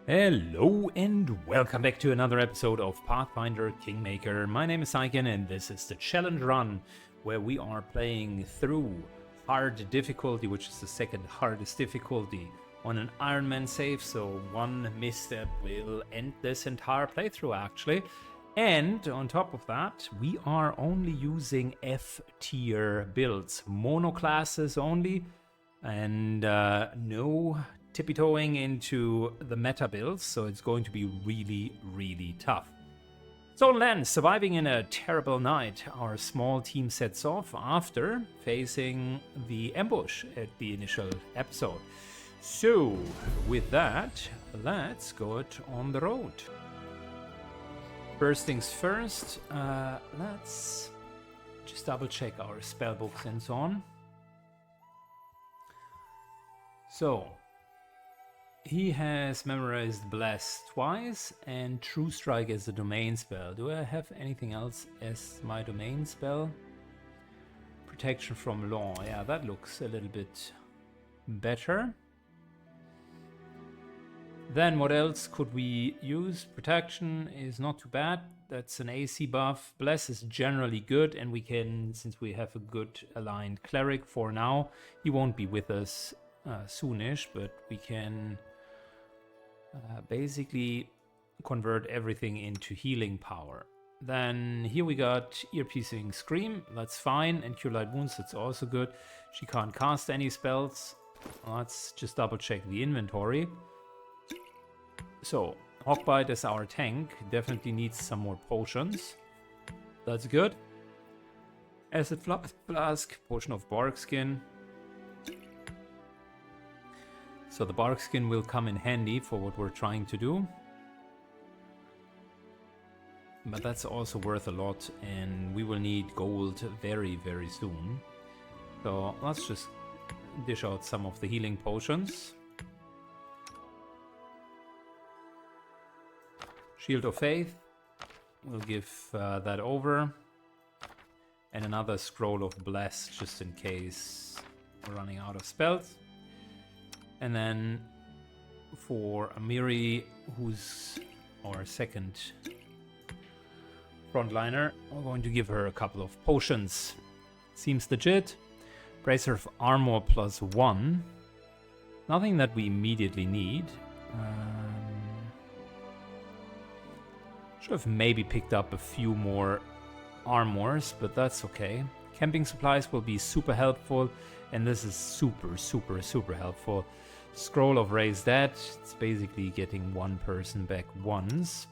Hello and welcome back to another episode of Pathfinder Kingmaker. My name is Saiken and this is the challenge run where we are playing through hard difficulty, which is the second hardest difficulty on an Iron Man save. So one misstep will end this entire playthrough actually. And on top of that, we are only using F tier builds, mono classes only, and no tippy-toeing into the meta builds, so it's going to be really tough. So then, surviving in a terrible night, our small team sets off after facing the ambush at the initial episode. So, with that, let's go it on the road. First things first, let's just double check our spellbooks and so on. So, he has memorized Bless twice and True Strike as a domain spell. Do I have anything else as my domain spell? Protection from Law. Yeah, that looks a little bit better. Then what else could we use? Protection is not too bad. That's an AC buff. Bless is generally good, and we can, since we have a good aligned cleric for now, he won't be with us soonish, but we can basically convert everything into healing power. Then here we got ear-piercing scream, that's fine, and cure light wounds, that's also good. She can't cast any spells. Let's just double check the inventory. So Hawkbite is our tank, definitely needs some more potions. That's good. Acid flask, potion of bark skin. So the bark skin will come in handy for what we're trying to do. But that's also worth a lot, and we will need gold very soon. So let's just dish out some of the healing potions. Shield of Faith, we'll give that over. And another Scroll of Bless, just in case we're running out of spells. And then for Amiri, who's our second frontliner, we're going to give her a couple of potions. Seems legit. Bracer of Armor +1. Nothing that we immediately need. Should have maybe picked up a few more armors, but that's okay. Camping supplies will be super helpful, and this is super helpful. Scroll of Raise Dead, it's basically getting one person back once.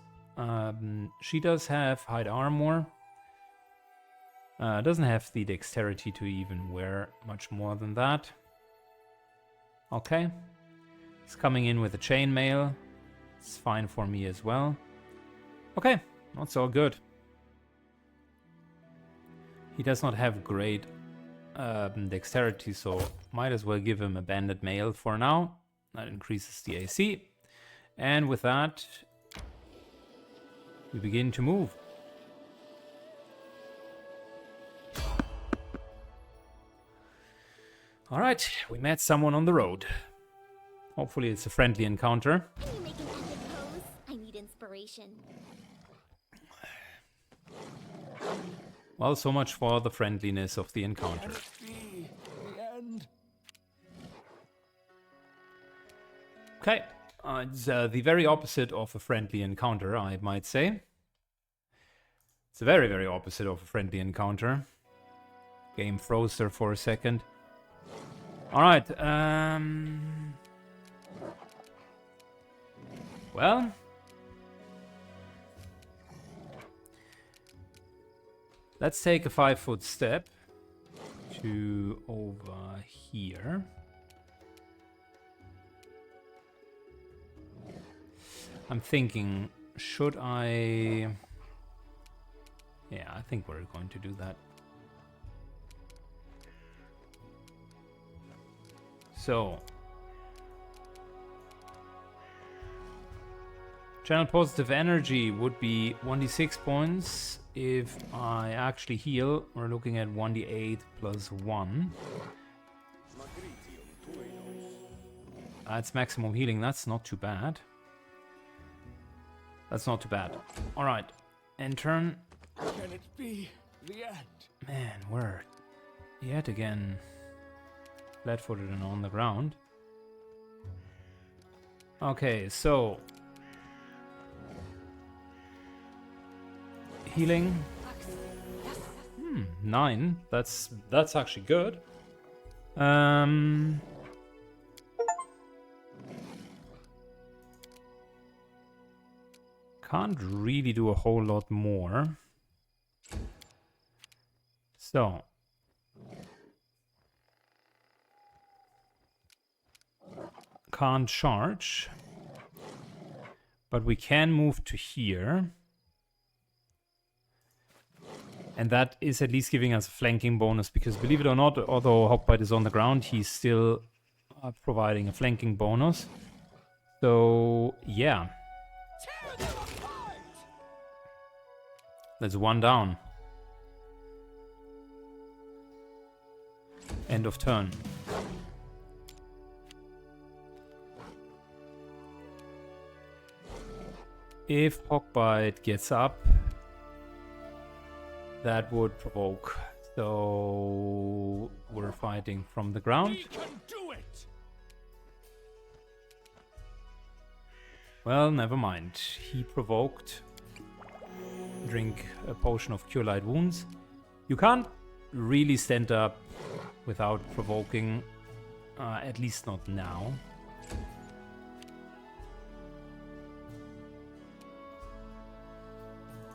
She does have hide armor. Doesn't have the dexterity to even wear much more than that. Okay. He's coming in with a chainmail. It's fine for me as well. Okay, that's all good. He does not have great dexterity, so might as well give him a banded mail for now. That increases the AC. And with that, we begin to move. Alright, we met someone on the road. Hopefully it's a friendly encounter. Can you make an epic pose? I need inspiration. Well, so much for the friendliness of the encounter. Okay, it's the very opposite of a friendly encounter, I might say. It's the very opposite of a friendly encounter. Game froze there for a second. Alright, well, let's take a 5-foot step to over here. I'm thinking, should I... Yeah, I think we're going to do that. So, channel positive energy would be 1d6 points. If I actually heal, we're looking at 1d8 plus 1. That's maximum healing, that's not too bad. That's not too bad. Alright. End turn. Can it be the end? Man, we're yet again flat-footed and on the ground. Okay, so healing. 9. That's actually good. Can't really do a whole lot more. So can't charge, but we can move to here. And that is at least giving us a flanking bonus, because believe it or not, although Hawkbite is on the ground, he's still providing a flanking bonus. So, yeah. That's 1 down. End of turn. If Hawkbite gets up, that would provoke. So we're fighting from the ground. We can do it. Well, never mind. He provoked. Drink a potion of Cure Light Wounds. You can't really stand up without provoking. At least not now.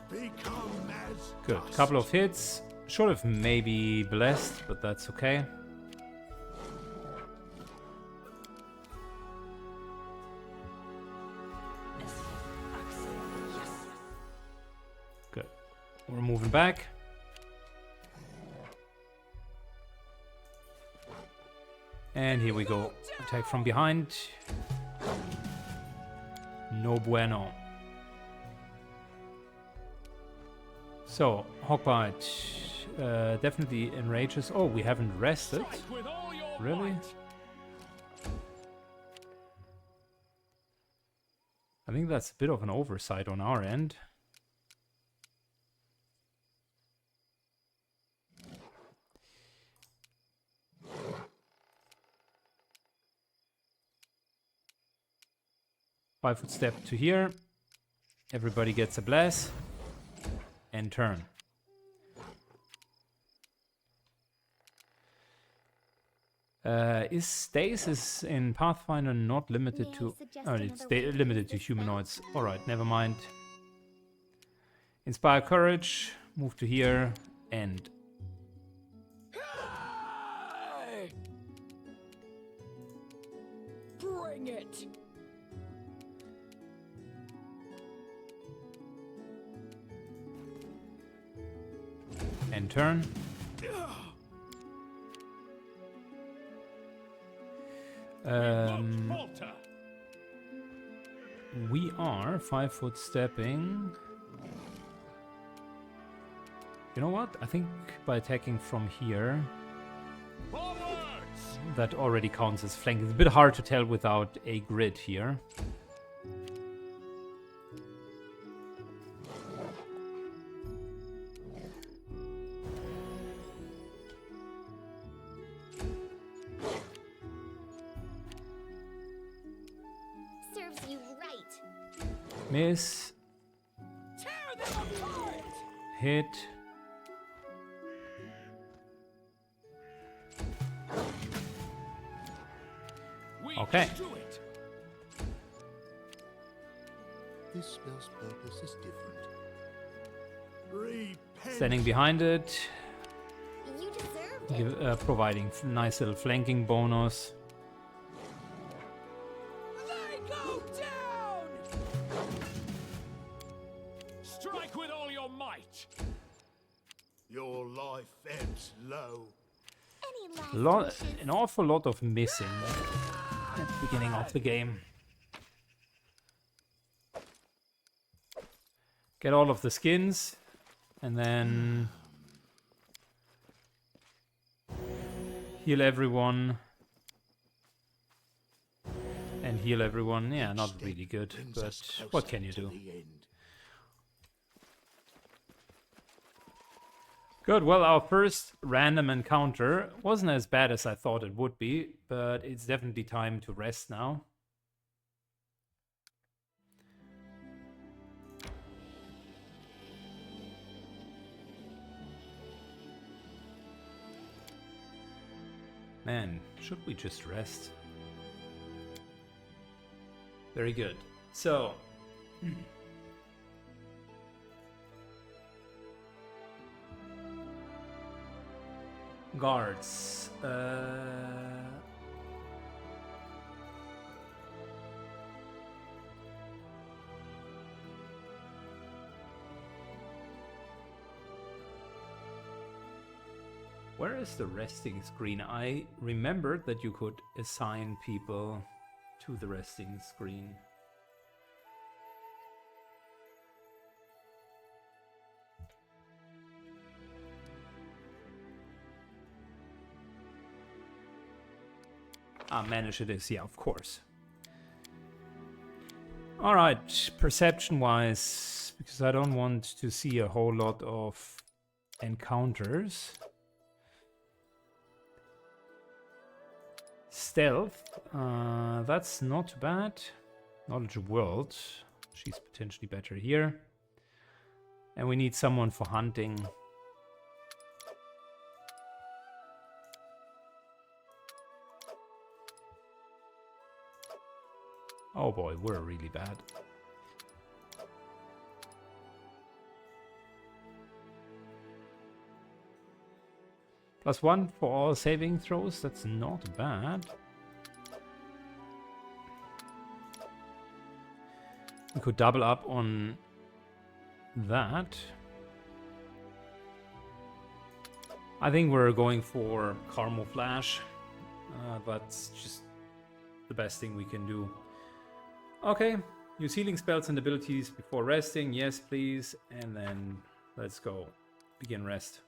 Become as Good. Couple of hits. Should have maybe blessed, but that's okay. Good. We're moving back. And here we go. Attack from behind. No bueno. So, Hawkbite definitely enrages. Oh, we haven't rested. Really? I think that's a bit of an oversight on our end. Five-foot step to here. Everybody gets a bless. And turn. Is stasis in Pathfinder not limited to... Oh, it's limited to humanoids. Alright, never mind. Inspire courage. Move to here. End. Bring it. And turn. We are 5-foot stepping. You know what? I think by attacking from here, that already counts as flank. It's a bit hard to tell without a grid here. Miss. Hit. Okay. This spell's purpose is different. Standing behind it. You deserved it. Providing nice little flanking bonus. They go down. Strike with all your might. Your life ebbs low. Any last wishes? An awful lot of missing at the beginning of the game. Get all of the skins, and then heal everyone. And heal everyone. Yeah, not really good, but what can you do? Good. Well, our first random encounter wasn't as bad as I thought it would be, but it's definitely time to rest now. Man, should we just rest? Very good. So, guards. Where is the resting screen? I remembered that you could assign people to the resting screen. Ah, manage it is, yeah, of course. Alright, perception-wise, because I don't want to see a whole lot of encounters. Stealth, that's not bad. Knowledge of world, she's potentially better here. And we need someone for hunting. Oh boy, we're really bad. +1 for all saving throws, that's not bad. We could double up on that. I think we're going for camouflage. That's just the best thing we can do. Okay, use healing spells and abilities before resting. Yes, please. And then let's go. Begin rest.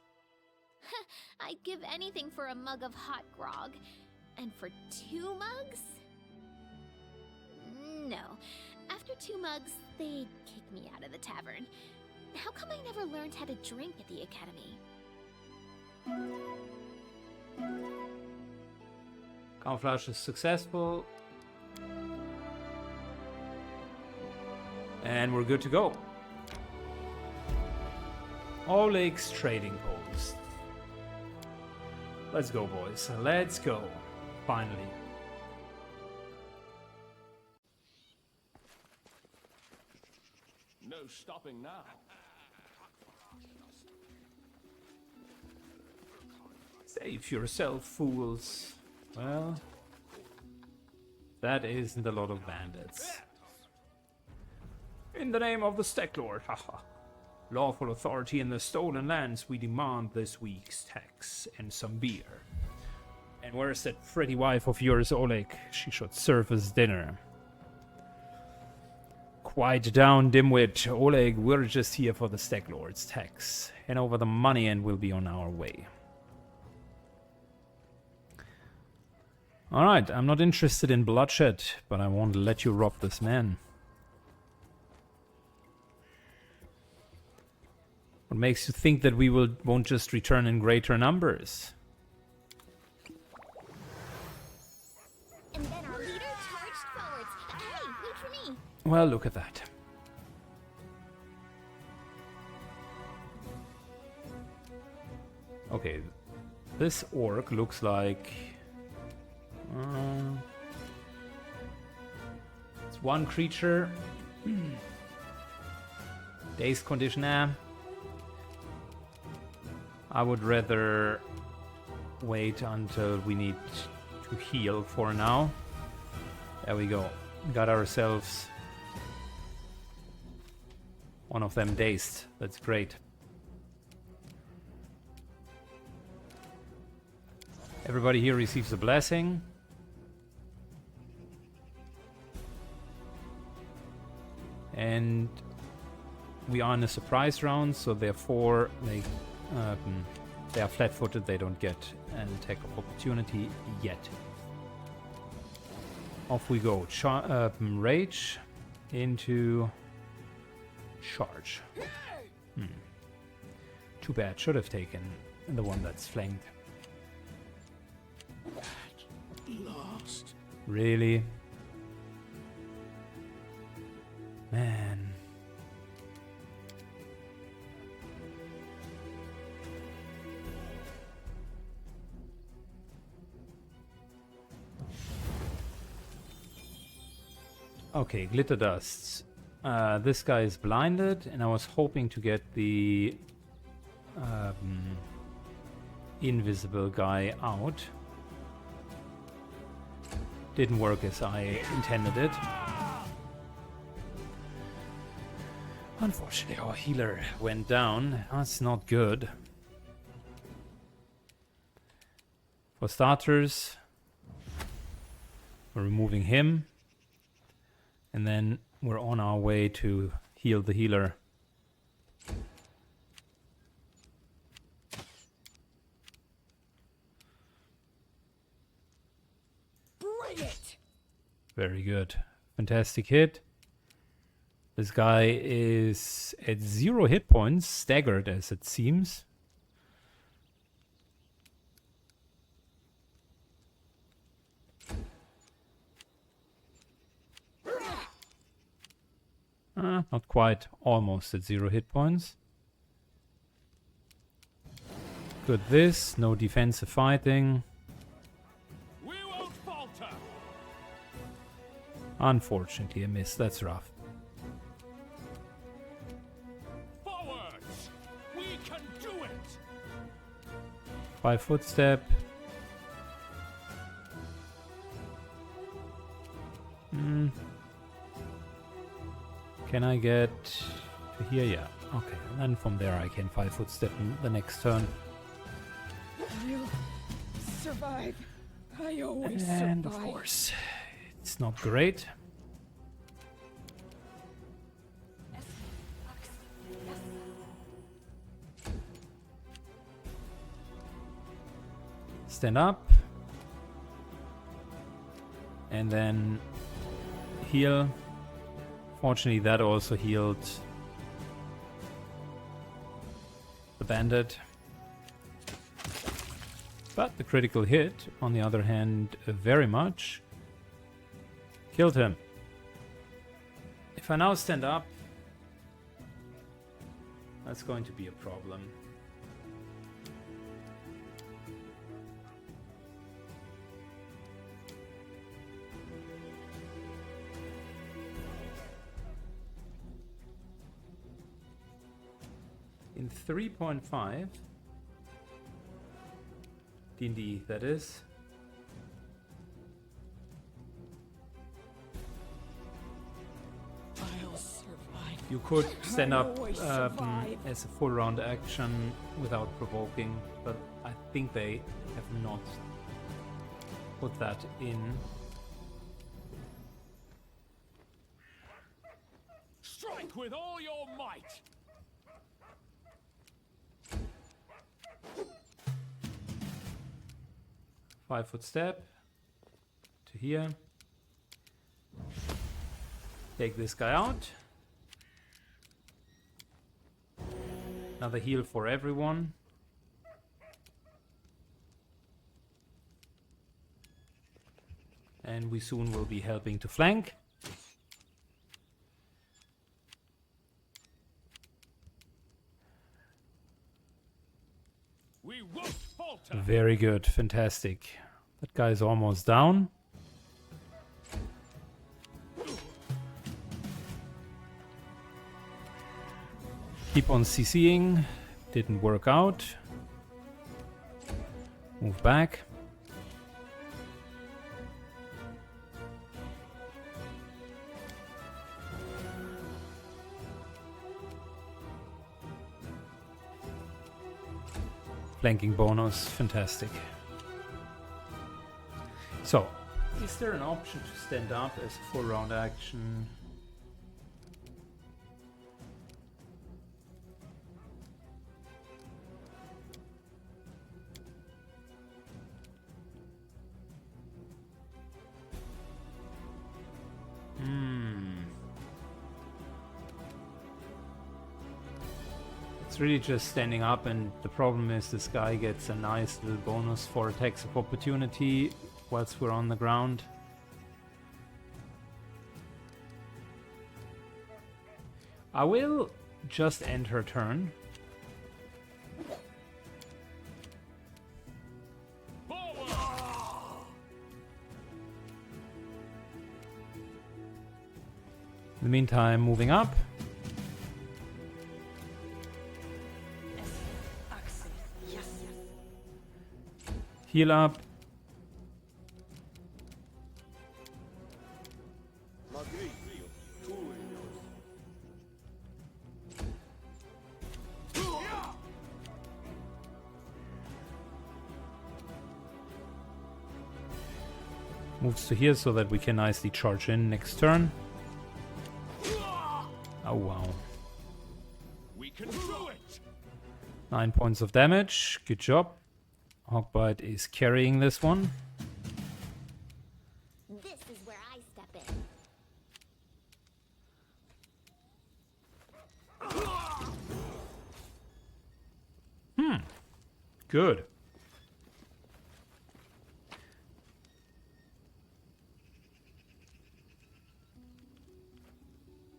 I'd give anything for a mug of hot grog. And for 2 mugs? No. After 2 mugs, they'd kick me out of the tavern. How come I never learned how to drink at the academy? Camouflage is successful. And we're good to go. Oleg's trading post. Let's go, boys. Let's go. Finally. No stopping now. Save yourself, fools. Well, that isn't a lot of bandits. In the name of the Stag Lord, haha. Lawful authority in the stolen lands, we demand this week's tax and some beer. And where's that pretty wife of yours, Oleg? She should serve us dinner. Quiet down, dimwit. Oleg, we're just here for the Stag Lord's tax. Hand over the money and we'll be on our way. Alright, I'm not interested in bloodshed, but I won't let you rob this man. What makes you think that we won't just return in greater numbers? And then our leader charged forwards. Hey, wait for me. Well, look at that. Okay, this orc looks like... it's one creature. Dazed condition, I would rather wait until we need to heal for now. There we go. Got ourselves one of them dazed. That's great. Everybody here receives a blessing. And we are in a surprise round, so therefore they are flat-footed. They don't get an attack of opportunity yet. Off we go. Rage into charge. Too bad, should have taken the one that's flanked. Last. Really? Man. Okay, glitter dusts. This guy is blinded, and I was hoping to get the invisible guy out. Didn't work as I intended it. Unfortunately, our healer went down. That's not good. For starters, we're removing him. And then we're on our way to heal the healer. Bring it! Very good. Fantastic hit. This guy is at 0 hit points, staggered as it seems. Not quite, almost at 0 hit points. Good this, no defensive fighting. We won't falter! Unfortunately, a miss, that's rough. Forwards! We can do it! 5 footstep. Can I get to here? Yeah. Okay. And then from there I can 5 footstep in the next turn. I'll survive. I always And of course, it's not great. Stand up. And then heal. Fortunately, that also healed the bandit. But the critical hit, on the other hand, very much killed him. If I now stand up, that's going to be a problem. In 3.5 D&D, that is. I'll survive. You could stand up always survive. as a full round action without provoking, but I think they have not put that in. Strike with all your might! 5 foot step to here. Take this guy out. Another heal for everyone. And we soon will be helping to flank. We won't falter! Very good, fantastic. That guy's almost down. Keep on CCing. Didn't work out. Move back. Flanking bonus, fantastic. So, is there an option to stand up as a full round action? Let's really just standing up, and the problem is this guy gets a nice little bonus for attacks of opportunity whilst we're on the ground. I will just end her turn. In the meantime, moving up. Heal up. Moves to here so that we can nicely charge in next turn. Oh wow. We can do it. 9 points of damage. Good job. Hogbite is carrying this one. This is where I step in. Good.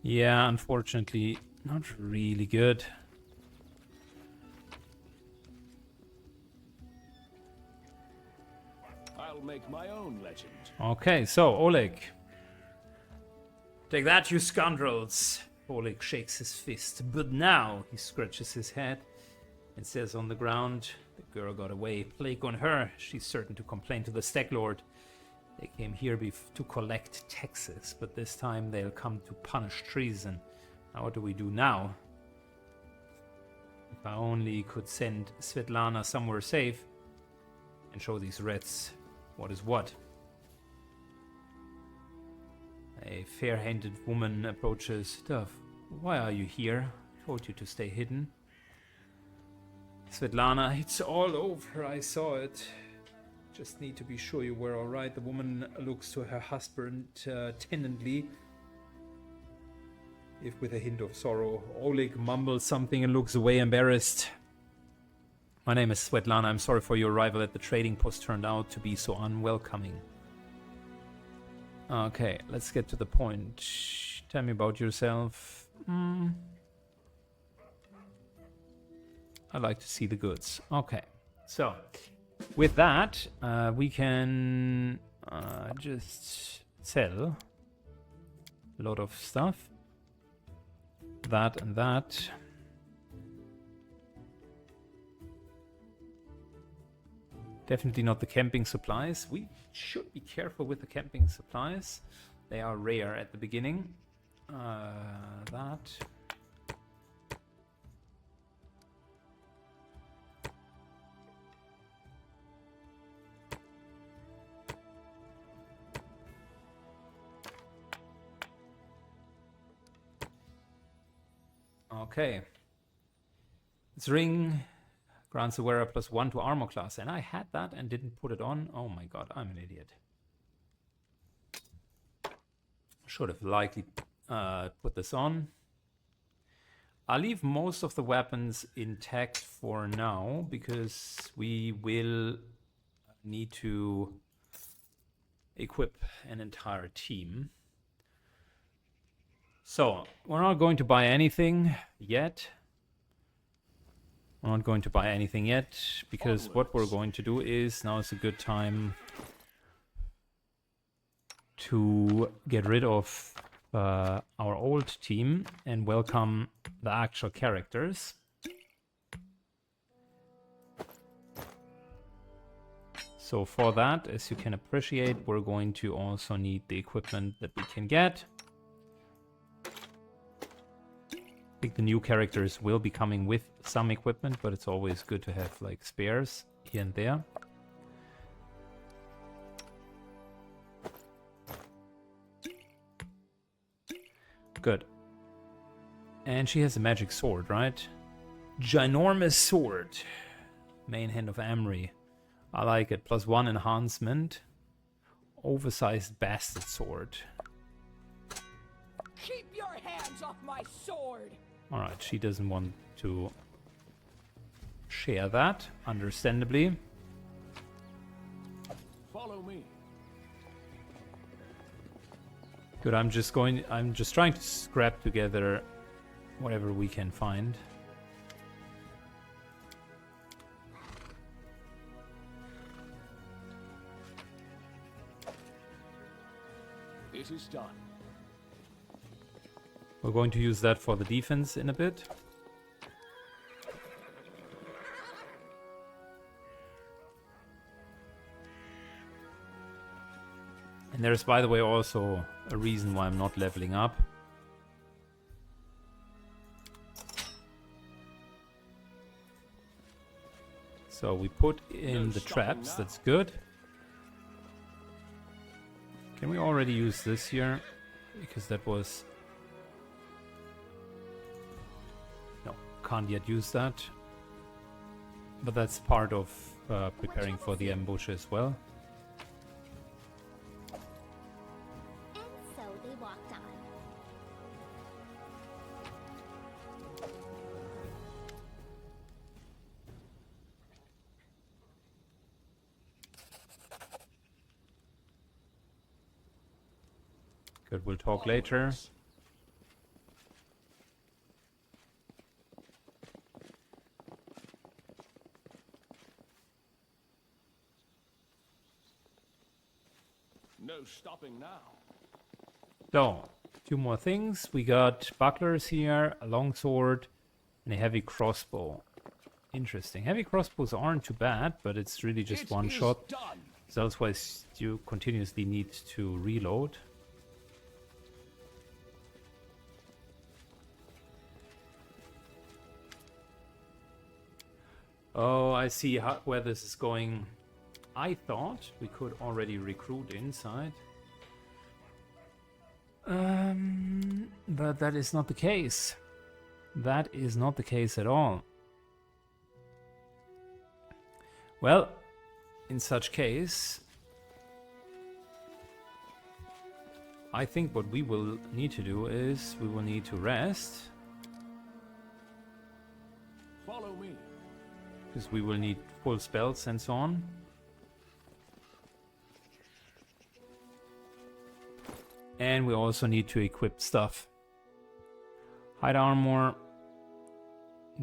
Yeah, unfortunately, not really good. I'll make my own legend. Okay, so Oleg. Take that, you scoundrels. Oleg shakes his fist, but now he scratches his head and says on the ground, the girl got away. Plague on her. She's certain to complain to the Stag Lord. They came here to collect taxes, but this time they'll come to punish treason. Now what do we do now? If I only could send Svetlana somewhere safe and show these rats what is what. A fair-handed woman approaches. Duff, why are you here? I told you to stay hidden. Svetlana, it's all over. I saw it. Just need to be sure you were alright. The woman looks to her husband tenantly, if with a hint of sorrow. Oleg mumbles something and looks away embarrassed. My name is Svetlana. I'm sorry for your arrival at the trading post turned out to be so unwelcoming. Okay, let's get to the point. Tell me about yourself. I like to see the goods. Okay, so with that, we can just sell a lot of stuff. That and that. Definitely not the camping supplies. We should be careful with the camping supplies. They are rare at the beginning. That. Okay. This ring grants the wearer +1 to armor class. And I had that and didn't put it on. Oh my god, I'm an idiot. Should have likely put this on. I'll leave most of the weapons intact for now, because we will need to equip an entire team. So, we're not going to buy anything yet. We're not going to buy anything yet, because what we're going to do is, now is a good time to get rid of our old team and welcome the actual characters. So for that, as you can appreciate, we're going to also need the equipment that we can get. I think the new characters will be coming with some equipment, but it's always good to have like spares here and there. Good. And she has a magic sword, right? Ginormous sword. Main hand of Amri. I like it. +1 enhancement. Oversized bastard sword. Keep your hands off my sword. Alright, she doesn't want to share that, understandably. Follow me. Good, I'm just trying to scrap together whatever we can find. It is done. We're going to use that for the defense in a bit. And there's, by the way, also a reason why I'm not leveling up. So we put in the traps, that's good. Can we already use this here? Because that was... No, can't yet use that. But that's part of preparing for the ambush as well. And so they walked on. Good, we'll talk later. No stopping now. So, two more things. We got bucklers here, a longsword, and a heavy crossbow. Interesting. Heavy crossbows aren't too bad, but it's really just one shot. Done. So otherwise you continuously need to reload. Oh, I see where this is going. I thought we could already recruit inside. But that is not the case. That is not the case at all. Well, in such case, I think what we will need to do is we will need to rest. Follow me. Because we will need full spells and so on. And we also need to equip stuff. Hide armor.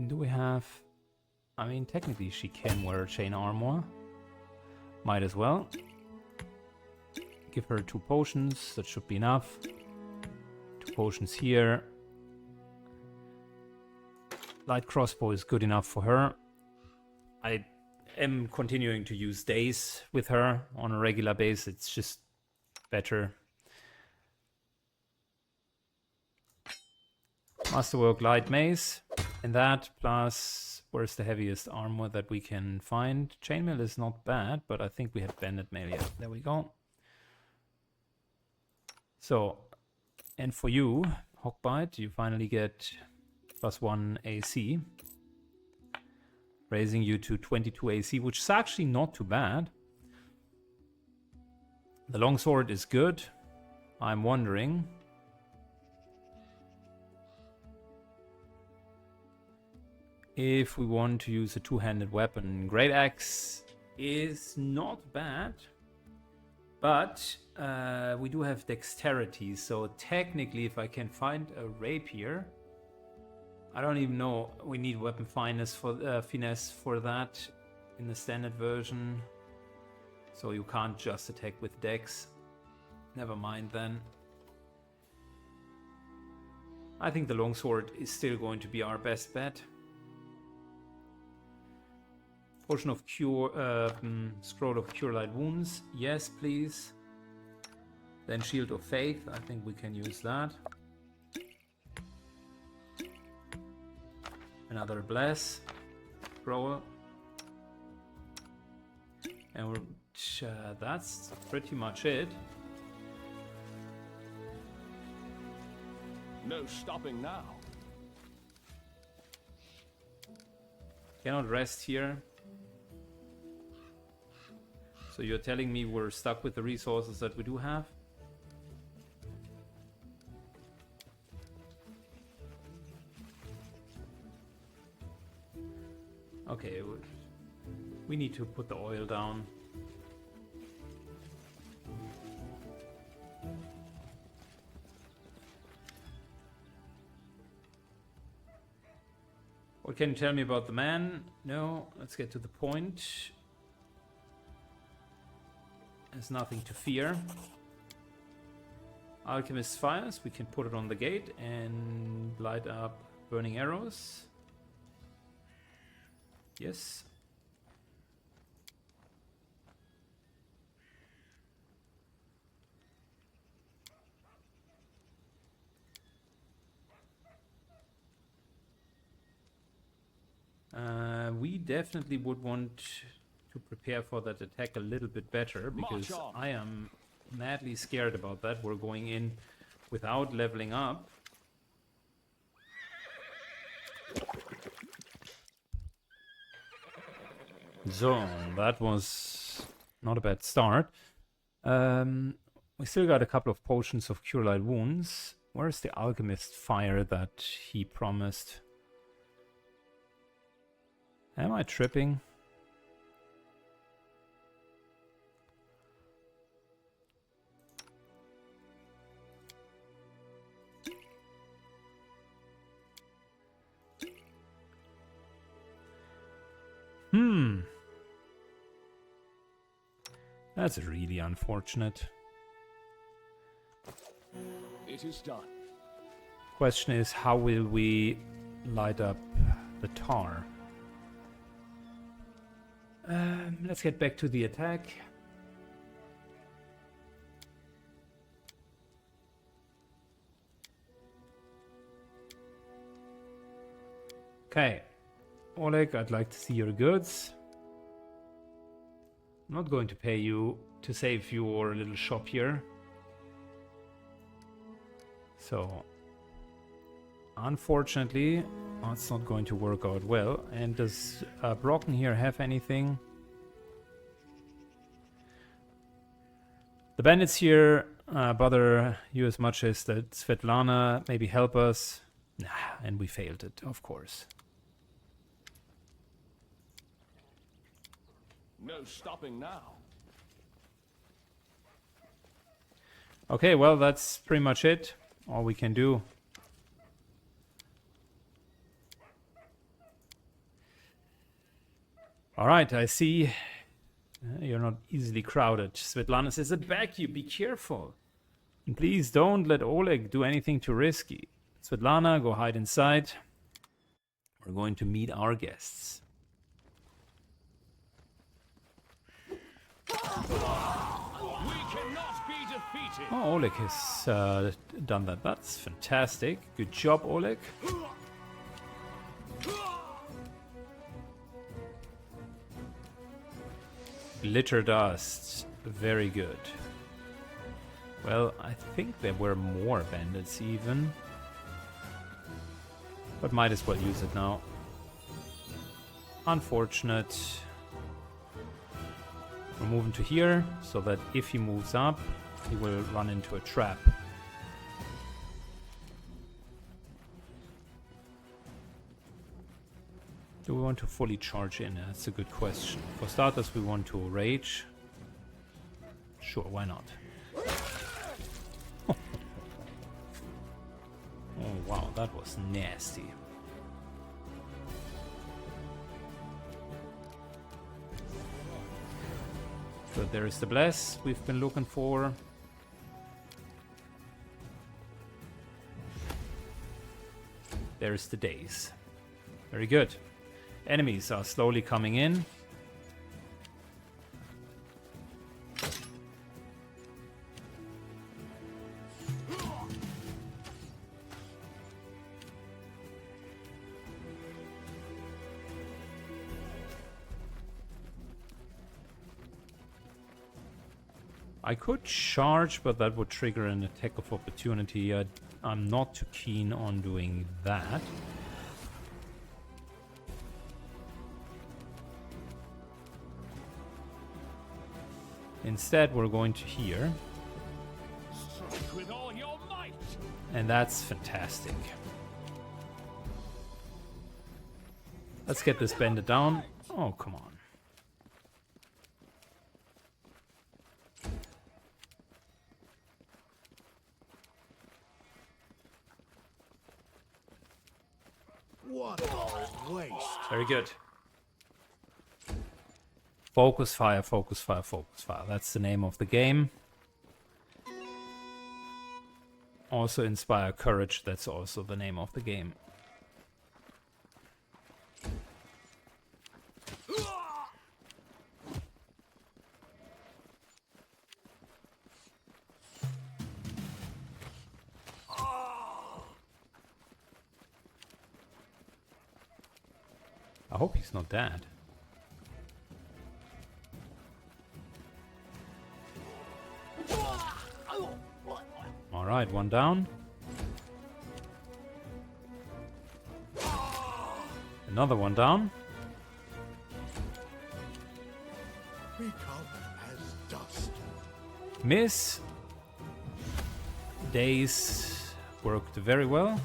Do we have... I mean, technically she can wear chain armor. Might as well. Give her 2 potions. That should be enough. 2 potions here. Light crossbow is good enough for her. I am continuing to use days with her on a regular basis. It's just better. Masterwork light mace. And that plus, where's the heaviest armor that we can find? Chainmail is not bad, but I think we have bandit mail. Yeah, there we go. So, and for you, Hawkbite, you finally get +1 AC. Raising you to 22 AC, which is actually not too bad. The longsword is good. I'm wondering... if we want to use a 2-handed weapon. Great Axe is not bad, but we do have dexterity, so technically if I can find a rapier, I don't even know, we need weapon finesse for that in the standard version, so you can't just attack with dex. Never mind then. I think the longsword is still going to be our best bet. Potion of Cure, Scroll of Cure Light Wounds, yes please. Then Shield of Faith, I think we can use that. Another Bless, Scroll. And that's pretty much it. No stopping now. Cannot rest here. So you're telling me we're stuck with the resources that we do have? Okay, need to put the oil down. What can you tell me about the man? No, let's get to the point. There's nothing to fear. Alchemist's fires, we can put it on the gate and light up burning arrows. Yes. We definitely would want to prepare for that attack a little bit better, because I am madly scared about that. We're going in without leveling up. So, that was not a bad start. We still got a couple of potions of Cure Light Wounds. Where's the Alchemist fire that he promised? Am I tripping? That's really unfortunate. It is done. Question is, how will we light up the tar? Let's get back to the attack. Okay. Oleg, I'd like to see your goods. I'm not going to pay you to save your little shop here. So, unfortunately, that's not going to work out well. And does Brocken here have anything? The bandits here bother you as much as that Svetlana maybe help us. Nah, and we failed it, of course. No stopping now. Okay, well, that's pretty much it. All we can do. Alright, I see you're not easily crowded. Svetlana says, back you, be careful. And please don't let Oleg do anything too risky. Svetlana, go hide inside. We're going to meet our guests. We cannot be defeated. Oh, Oleg has done that. That's fantastic. Good job, Oleg. Glitter dust. Very good. Well, I think there were more bandits even. But might as well use it now. Unfortunate. We're moving to here, so that if he moves up, he will run into a trap. Do we want to fully charge in? That's a good question. For starters, we want to rage. Sure, why not? Oh wow, that was nasty. So there is the bless we've been looking for. There's the daze. Very good. Enemies are slowly coming in. I could charge, but that would trigger an attack of opportunity. I'm not too keen on doing that. Instead, we're going to here. Strike with all your might. And that's fantastic. Let's get this bandit down. Oh, come on. What a waste. Very good. Focus fire, focus fire, focus fire. That's the name of the game. Also inspire courage. That's also the name of the game. I hope he's not dead. Alright, one down. Another one down. Become as dust. Miss. Days worked very well.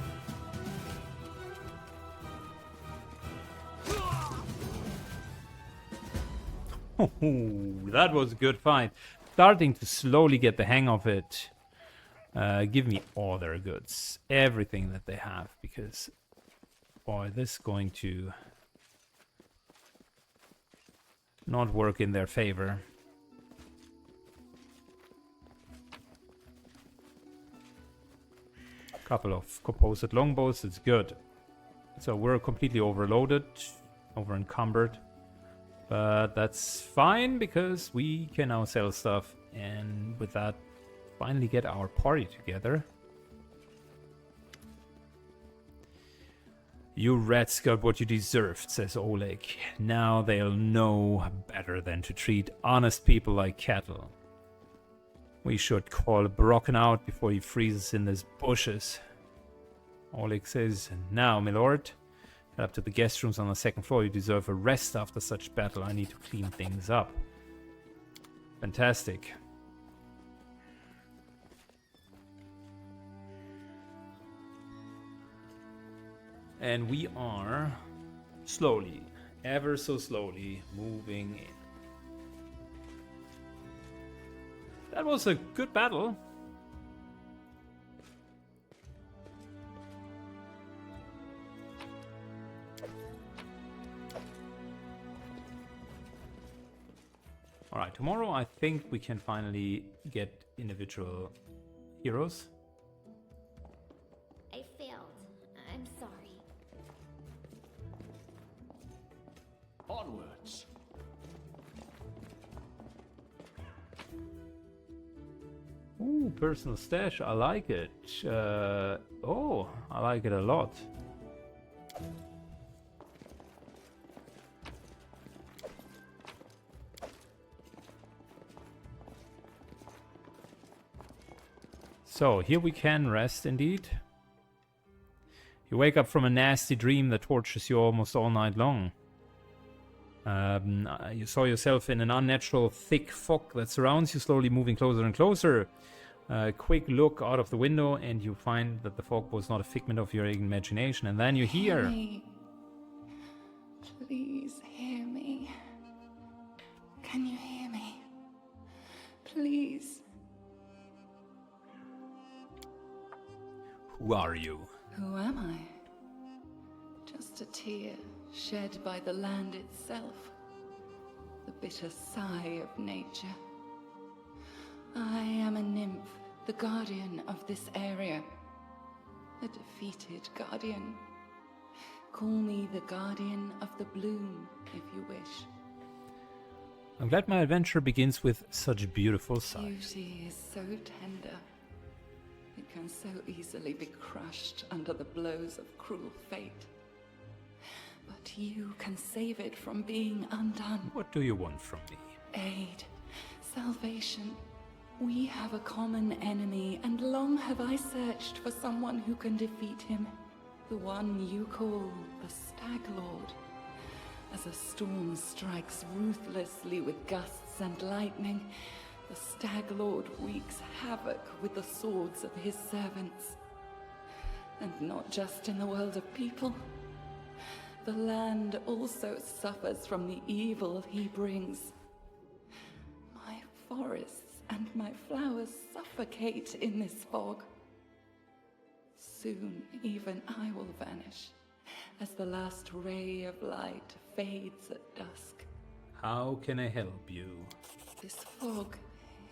That was a good fight. Starting to slowly get the hang of it. Give me all their goods. Everything that they have. Because, boy, this is going to not work in their favor. A couple of composite longbows. It's good. So we're completely overloaded. Over encumbered. But that's fine because we can now sell stuff and with that finally get our party together. You rats got what you deserved, says Oleg. Now they'll know better than to treat honest people like cattle. We should call Brocken out before he freezes in these bushes. Oleg says, now, my lord. Head up to the guest rooms on the second floor. You deserve a rest after such battle. I need to clean things up. Fantastic. And we are slowly, ever so slowly, moving in. That was a good battle. Alright, tomorrow I think we can finally get individual heroes. I failed. I'm sorry. Onwards. Ooh, personal stash, I like it. Oh, I like it a lot. So, here we can rest indeed. You wake up from a nasty dream that tortures you almost all night long. You saw yourself in an unnatural thick fog that surrounds you, slowly moving closer and closer. A quick look out of the window and you find that the fog was not a figment of your imagination. And then you hear... Hear me. Please hear me. Can you hear me? Please. Who are you? Who am I? Just a tear shed by the land itself. The bitter sigh of nature. I am a nymph, the guardian of this area. A defeated guardian. Call me the guardian of the bloom, if you wish. I'm glad my adventure begins with such beautiful sight. Beauty is so tender. It can so easily be crushed under the blows of cruel fate. But you can save it from being undone. What do you want from me? Aid, salvation. We have a common enemy, and long have I searched for someone who can defeat him. The one you call the Stag Lord. As a storm strikes ruthlessly with gusts and lightning, the Stag Lord wreaks havoc with the swords of his servants. And not just in the world of people. The land also suffers from the evil he brings. My forests and my flowers suffocate in this fog. Soon even I will vanish, as the last ray of light fades at dusk. How can I help you? This fog,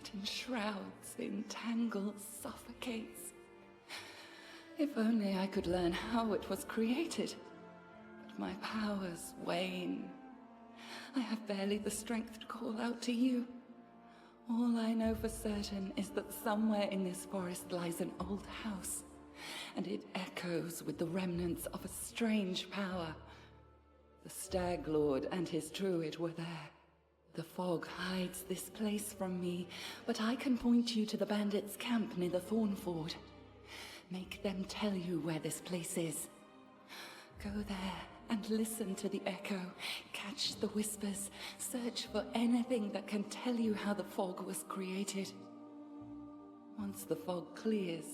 it enshrouds, entangles, suffocates. If only I could learn how it was created. But my powers wane. I have barely the strength to call out to you. All I know for certain is that somewhere in this forest lies an old house, and it echoes with the remnants of a strange power. The Stag Lord and his druid were there. The fog hides this place from me, but I can point you to the bandits' camp near the Thornford. Make them tell you where this place is. Go there and listen to the echo, catch the whispers, search for anything that can tell you how the fog was created. Once the fog clears,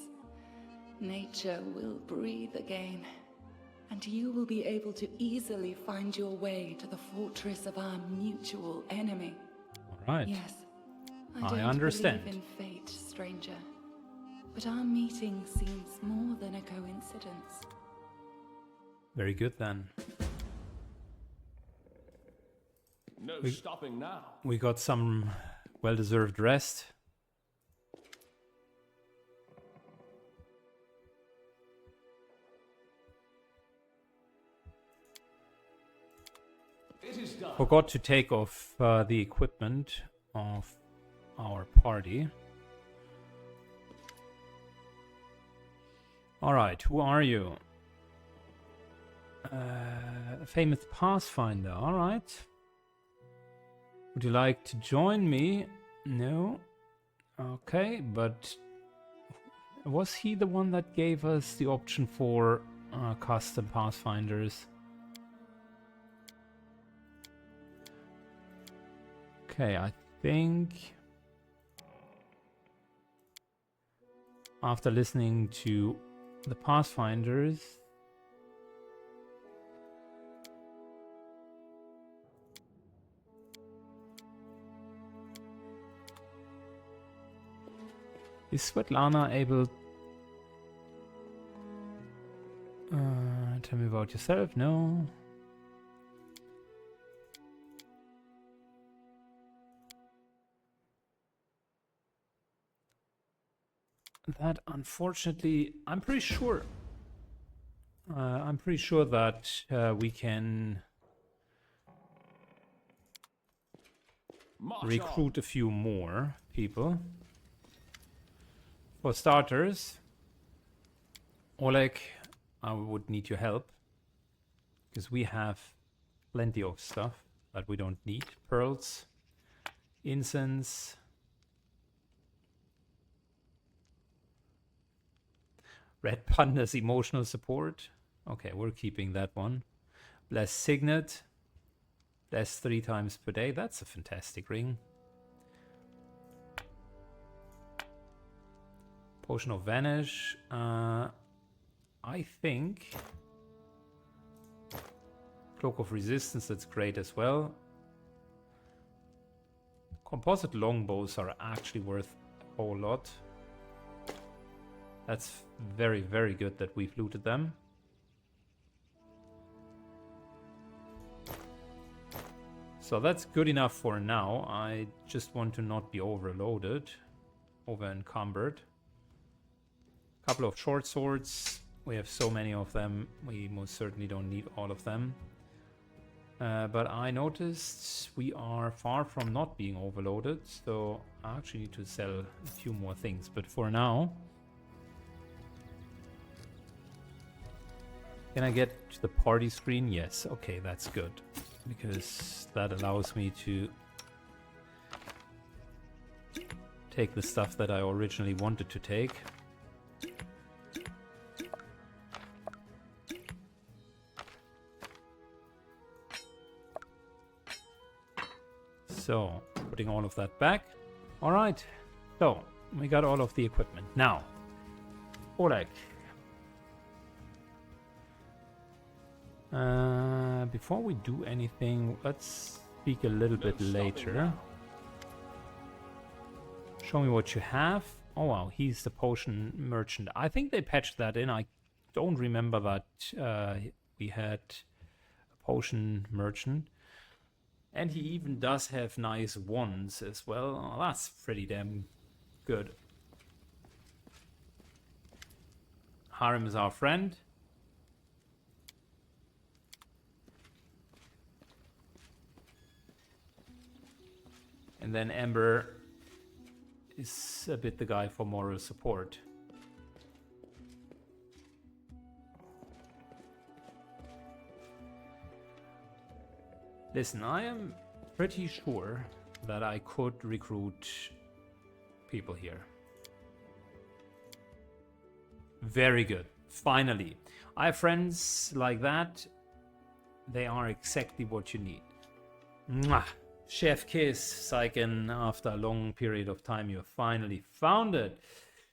nature will breathe again, and you will be able to easily find your way to the fortress of our mutual enemy. All right. Yes, I don't understand. believe in fate, stranger, but our meeting seems more than a coincidence. Very good then. No stopping now. We got some well-deserved rest. It is done. Forgot to take off the equipment of our party. Alright, who are you? Famous Pathfinder, alright. Would you like to join me? No? Okay, but was he the one that gave us the option for custom Pathfinders? Okay, I think after listening to the Pathfinders, is Svetlana able... tell me about yourself? No. That, unfortunately, I'm pretty sure that we can March recruit a few more people. For starters, Oleg, I would need your help, because we have plenty of stuff that we don't need. Pearls, incense, Red Panda's emotional support. Okay, we're keeping that one. Bless Signet. Bless 3 times per day. That's a fantastic ring. Potion of Vanish. I think Cloak of Resistance, that's great as well. Composite longbows are actually worth a whole lot. That's very, very good that we've looted them. So that's good enough for now. I just want to not be overloaded, over encumbered. Couple of short swords. We have so many of them. We most certainly don't need all of them. But I noticed we are far from not being overloaded, so I actually need to sell a few more things. But for now, can I get to the party screen? Yes. Okay, that's good, because that allows me to take the stuff that I originally wanted to take. So, putting all of that back. All right. So, we got all of the equipment. Now, Oleg. Before we do anything, let's speak a little bit later. Show me what you have. Oh wow, he's the potion merchant. I think they patched that in. I don't remember that We had a potion merchant. And he even does have nice wands as well. Oh, that's pretty damn good. Harem is our friend. And then Ember is a bit the guy for moral support. Listen, I am pretty sure that I could recruit people here. Very good. Finally. I have friends like that. They are exactly what you need. Mwah! Chef kiss, Saiken. After a long period of time, you have finally found it.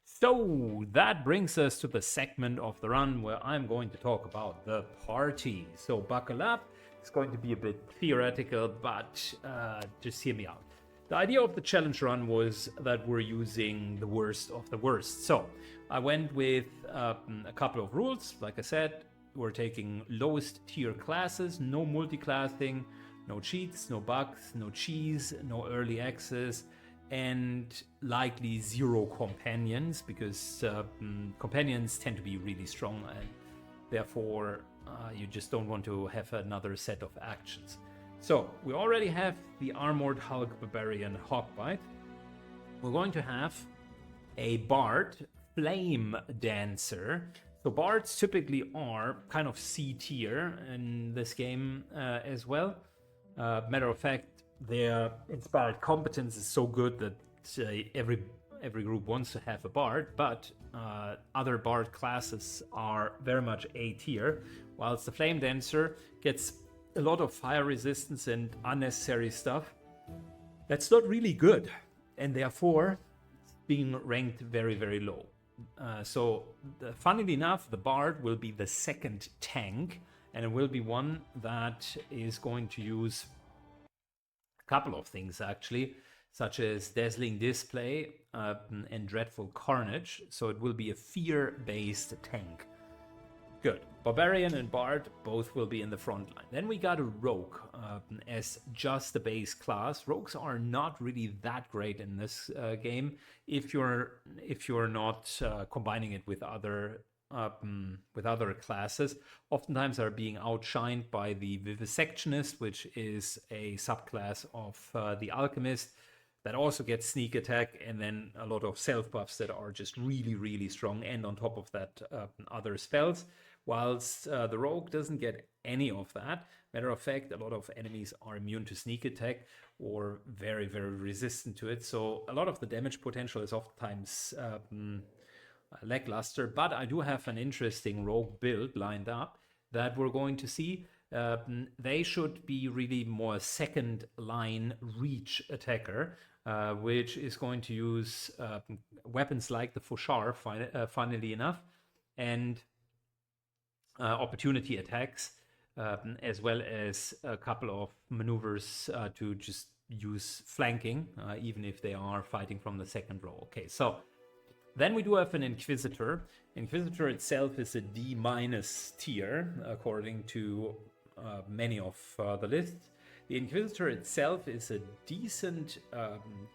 So that brings us to the segment of the run where I'm going to talk about the party. So buckle up. It's going to be a bit theoretical, but just hear me out. The idea of the challenge run was that we're using the worst of the worst. So I went with a couple of rules. Like I said, we're taking lowest tier classes, no multiclassing, no cheats, no bugs, no cheese, no early access, and likely 0 companions, because companions tend to be really strong, and therefore you just don't want to have another set of actions. So we already have the Armored Hulk Barbarian Hawkbite. We're going to have a Bard Flame Dancer. So bards typically are kind of C tier in this game as well. Matter of fact, their inspired competence is so good that every group wants to have a bard, but other bard classes are very much A tier, whilst the Flame Dancer gets a lot of fire resistance and unnecessary stuff. That's not really good, and therefore being ranked very, very low. Funnily enough, the bard will be the second tank, and it will be one that is going to use a couple of things actually, such as Dazzling Display and Dreadful Carnage. So it will be a fear-based tank. Good. Barbarian and Bard both will be in the front line. Then we got a Rogue as just the base class. Rogues are not really that great in this game if you're not combining it with other classes. Oftentimes are being outshined by the Vivisectionist, which is a subclass of the Alchemist that also gets sneak attack, and then a lot of self buffs that are just really, really strong, and on top of that other spells, whilst the Rogue doesn't get any of that. Matter of fact, a lot of enemies are immune to sneak attack or very, very resistant to it, so a lot of the damage potential is oftentimes lackluster. But I do have an interesting Rogue build lined up that we're going to see. They should be really more second line reach attacker, which is going to use weapons like the Fauchard, funnily enough, and opportunity attacks, as well as a couple of maneuvers to just use flanking, even if they are fighting from the second row. Okay, so then we do have an Inquisitor. Inquisitor itself is a D- tier, according to many of the lists. The Inquisitor itself is a decent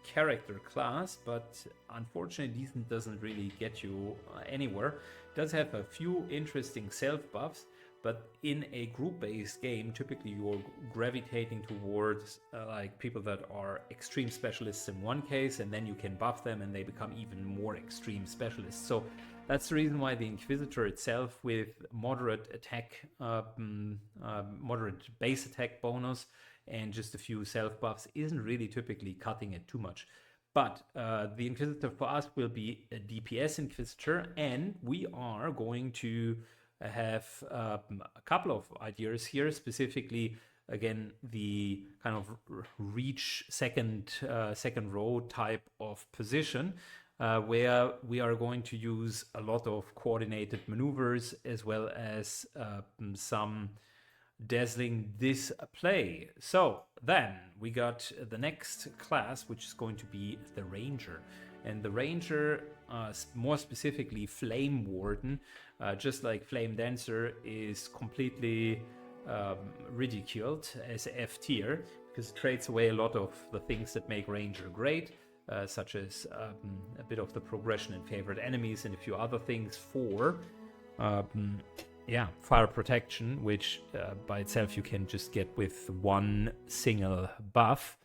character class, but unfortunately decent doesn't really get you anywhere. It does have a few interesting self buffs, but in a group-based game, typically you're gravitating towards like people that are extreme specialists in one case, and then you can buff them and they become even more extreme specialists. So that's the reason why the Inquisitor itself, with moderate attack, moderate base attack bonus, and just a few self buffs, isn't really typically cutting it too much. But the Inquisitor for us will be a DPS Inquisitor, and we are going to have a couple of ideas here, specifically again the kind of reach second row type of position, where we are going to use a lot of coordinated maneuvers, as well as some dazzling display. So then we got the next class, which is going to be the Ranger. And the Ranger, more specifically Flame Warden, just like Flame Dancer, is completely ridiculed as F tier because it trades away a lot of the things that make Ranger great, such as a bit of the progression in favorite enemies and a few other things for fire protection, which by itself you can just get with one single buff.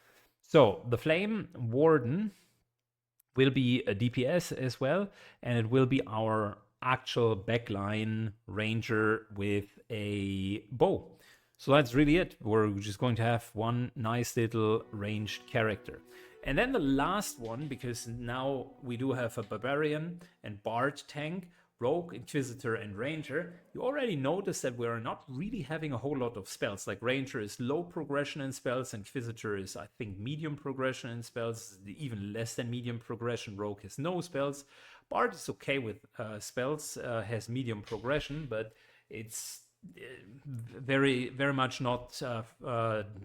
So the Flame Warden will be a DPS as well, and it will be our actual backline Ranger with a bow. So that's really it. We're just going to have one nice little ranged character. And then the last one, because now we do have a Barbarian and Bard tank, Rogue, Inquisitor, and Ranger. You already noticed that we're not really having a whole lot of spells. Like Ranger is low progression in spells, Inquisitor is, I think, medium progression in spells, even less than medium progression. Rogue has no spells. Bard is okay with spells, has medium progression, but it's very, very much not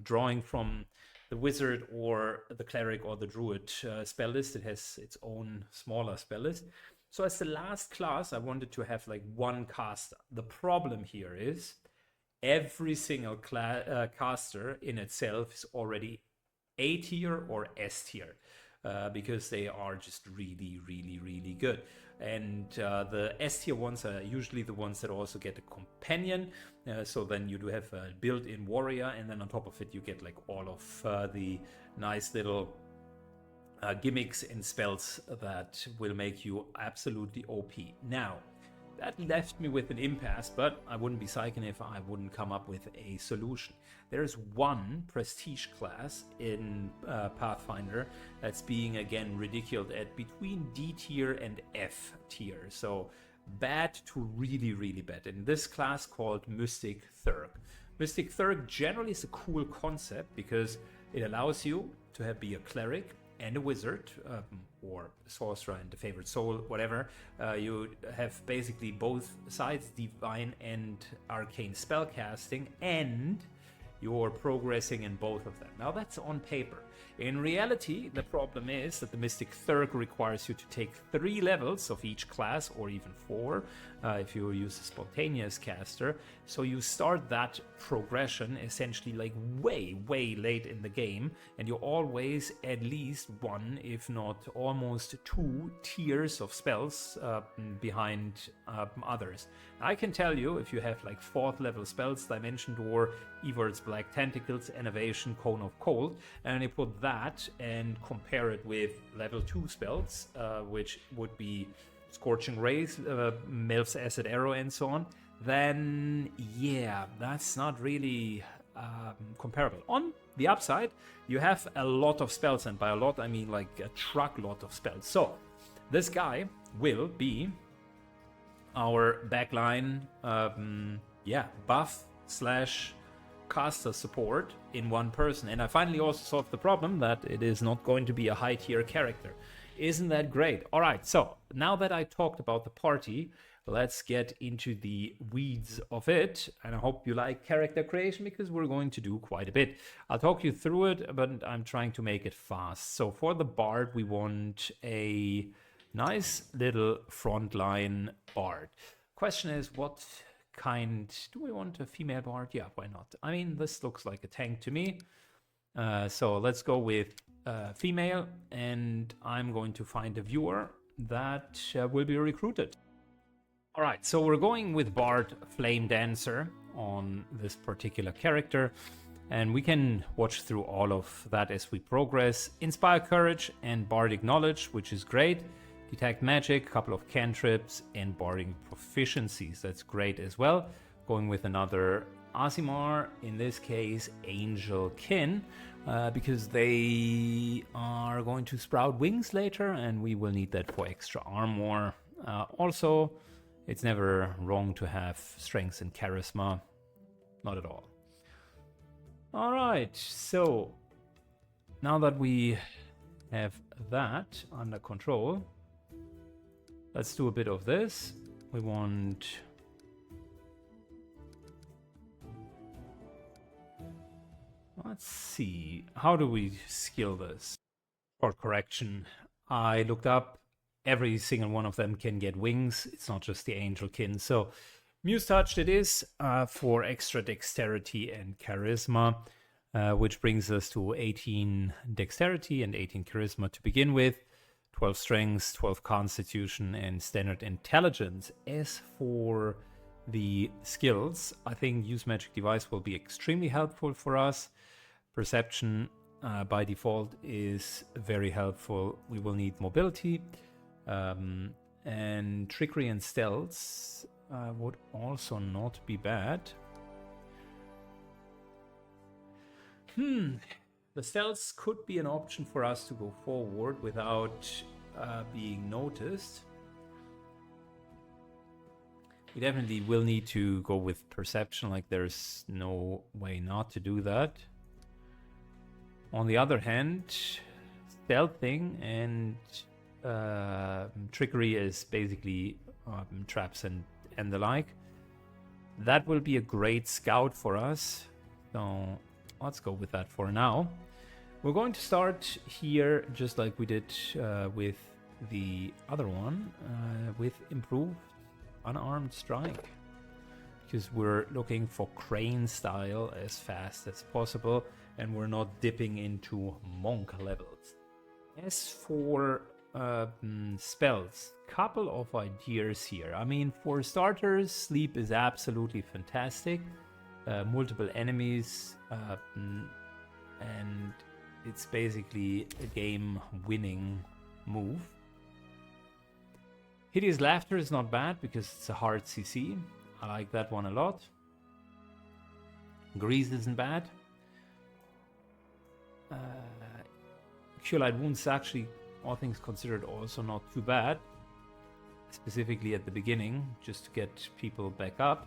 drawing from the Wizard or the Cleric or the Druid spell list. It has its own smaller spell list. So as the last class, I wanted to have like one caster. The problem here is every single caster in itself is already A tier or S tier. Because they are just really, really, really good. And the S tier ones are usually the ones that also get a companion. So then you do have a built-in warrior, and then on top of it you get like all of the nice little gimmicks and spells that will make you absolutely OP. Now, that left me with an impasse, but I wouldn't be psyching if I wouldn't come up with a solution. There's one prestige class in Pathfinder that's being, again, ridiculed at between D tier and F tier. So bad to really, really bad. In this class called Mystic Thurg. Mystic Thurg generally is a cool concept because it allows you to be a cleric and a wizard, or a sorcerer and a favorite soul, whatever. You have basically both sides, divine and arcane spellcasting, and you're progressing in both of them. Now that's on paper. In reality, the problem is that the Mystic Thurg requires you to take 3 levels of each class, or even 4, if you use a spontaneous caster. So you start that progression essentially like way, way late in the game, and you're always at least 1, if not almost 2 tiers of spells behind others. I can tell you, if you have like 4th level spells, Dimension Door, Evert's Black Tentacles, Innovation, Cone of Cold, and you put that and compare it with level 2 spells, which would be Scorching Rays, Melf's Acid Arrow, and so on, then yeah, that's not really comparable. On the upside, you have a lot of spells, and by a lot I mean like a truckload of spells. So this guy will be our backline buff slash caster support in one person. And I finally also solved the problem that it is not going to be a high tier character. Isn't that great? All right, so now that I talked about the party, let's get into the weeds of it. And I hope you like character creation, because we're going to do quite a bit. I'll talk you through it, but I'm trying to make it fast. So for the bard, we want a nice little frontline bard. Question is, what kind do we want? A female bard? Yeah, why not? I mean, this looks like a tank to me. So let's go with female, and I'm going to find a viewer that will be recruited. All right, so we're going with Bard Flame Dancer on this particular character, and we can watch through all of that as we progress. Inspire Courage and Bardic Knowledge, which is great. Detect Magic, a couple of cantrips, and Bardic Proficiencies. That's great as well. Going with another Aasimar, in this case Angel Kin, because they are going to sprout wings later, and we will need that for extra armor. Also, it's never wrong to have strength and charisma. Not at all. Alright, so now that we have that under control, let's do a bit of this. We want... Let's see, how do we skill this? Or correction, I looked up, every single one of them can get wings. It's not just the Angelkin. So Muse Touched it is for extra dexterity and charisma, which brings us to 18 dexterity and 18 charisma to begin with, 12 strength, 12 constitution, and standard intelligence. As for the skills, I think Use Magic Device will be extremely helpful for us. Perception by default is very helpful. We will need mobility, and trickery and stealth would also not be bad. The stealth could be an option for us to go forward without being noticed. We definitely will need to go with perception, like there's no way not to do that. On the other hand, stealthing and trickery is basically traps and the like. That will be a great scout for us. So let's go with that for now. We're going to start here just like we did with the other one, with improved unarmed strike, because we're looking for crane style as fast as possible, and we're not dipping into monk levels. As for spells, couple of ideas here. I mean, for starters, sleep is absolutely fantastic. Multiple enemies, and it's basically a game winning move. Hideous Laughter is not bad because it's a hard CC. I like that one a lot. Grease isn't bad. Cure Light Wounds is actually, all things considered, also not too bad. Specifically at the beginning, just to get people back up.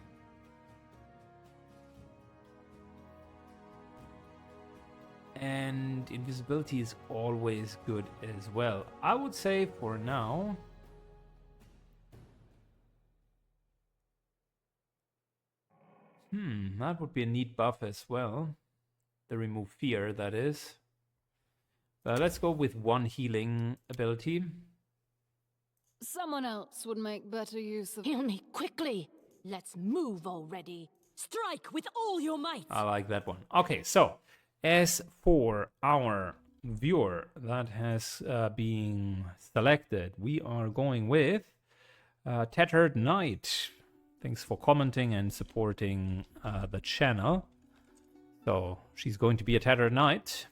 And invisibility is always good as well. I would say for now, that would be a neat buff as well. The remove fear, that is. Let's go with one healing ability. Someone else would make better use of... Heal me quickly! Let's move already! Strike with all your might! I like that one. Okay, so as for our viewer that has been selected, we are going with Tattered Knight. Thanks for commenting and supporting the channel. So she's going to be a Tattered Knight.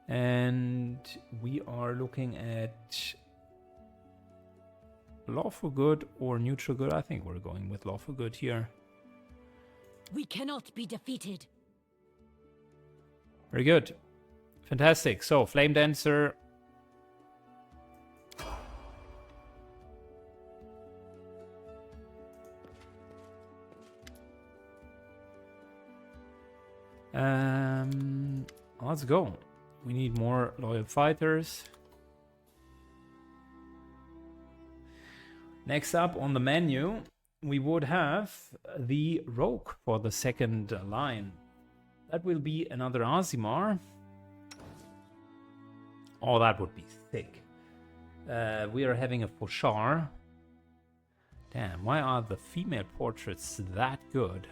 And we are looking at lawful good or neutral good. I think we're going with lawful good here. We cannot be defeated. Very good. Fantastic. So, Flame Dancer. Let's go. We need more loyal fighters. Next up on the menu, we would have the Rogue for the second line. That will be another Azimar. Oh, that would be sick. We are having a Foshar. Damn, why are the female portraits that good?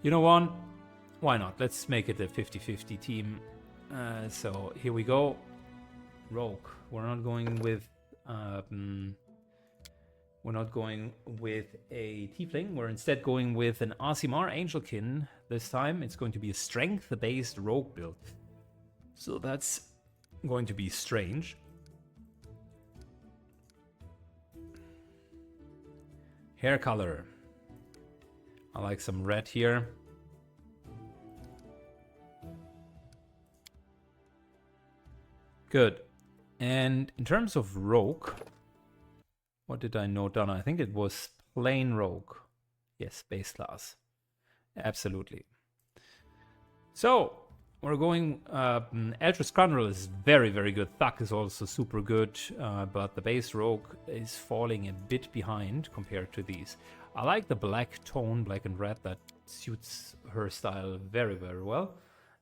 You know what? Why not? Let's make it a 50-50 team. So here we go. Rogue. We're not going with a Tiefling. We're instead going with an Aasimar Angelkin. This time it's going to be a strength-based rogue build. So that's going to be strange. Hair color. I like some red here. Good. And in terms of rogue, what did I note down? I think it was plain rogue. Yes, base class. Absolutely. So, we're going... Eldritch Scoundrel is very, very good. Thug is also super good. But the base rogue is falling a bit behind compared to these. I like the black tone, black and red, that suits her style very, very well.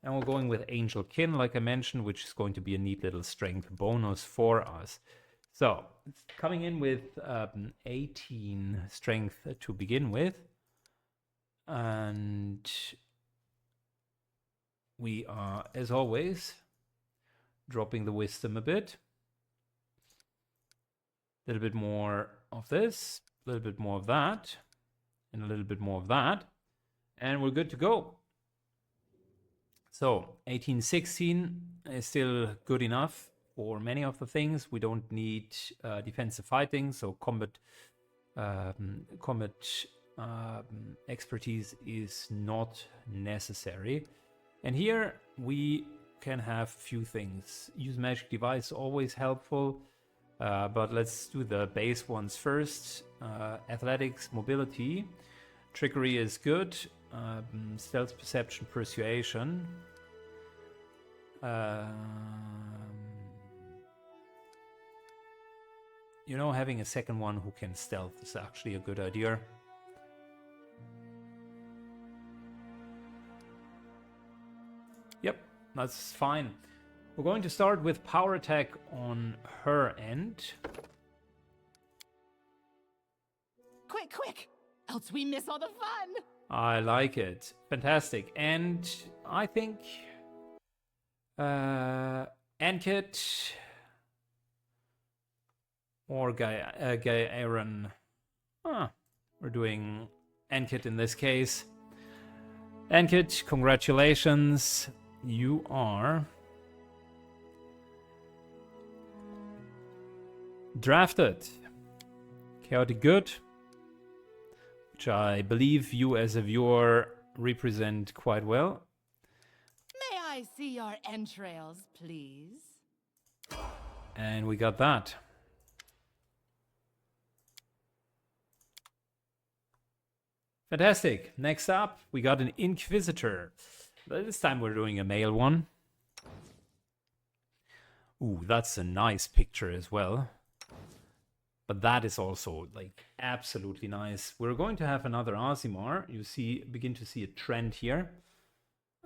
And we're going with Angel Kin, like I mentioned, which is going to be a neat little strength bonus for us. So, it's coming in with 18 strength to begin with. And we are, as always, dropping the wisdom a bit. A little bit more of this, a little bit more of that, and a little bit more of that. And we're good to go. So 1816 is still good enough for many of the things. We don't need defensive fighting, so combat expertise is not necessary. And here we can have a few things. Use magic device, always helpful. But let's do the base ones first. Athletics, mobility. Trickery is good. Stealth, perception, persuasion. You know, having a second one who can stealth is actually a good idea. Yep, that's fine. We're going to start with power attack on her end. Quick, quick! Else we miss all the fun! I like it. Fantastic. And I think Ankit or Guy Aaron. We're doing Ankit in this case. Ankit, congratulations. You are drafted. Chaotic Good, which I believe you as a viewer represent quite well. May I see your entrails, please? And we got that. Fantastic. Next up, we got an Inquisitor. This time we're doing a male one. Ooh, that's a nice picture as well. But that is also like absolutely nice. We're going to have another Aasimar. You begin to see a trend here.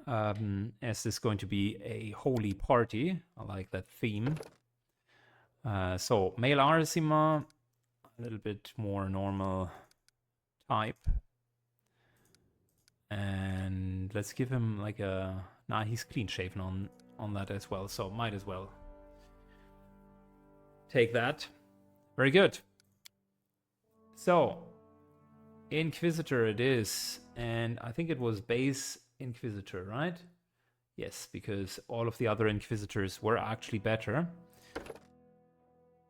As this is going to be a holy party. I like that theme. So male Aasimar, a little bit more normal type. And let's give him like a... Nah, he's clean shaven on that as well. So might as well take that. Very good. So, Inquisitor it is, and I think it was base Inquisitor, right? Yes, because all of the other Inquisitors were actually better.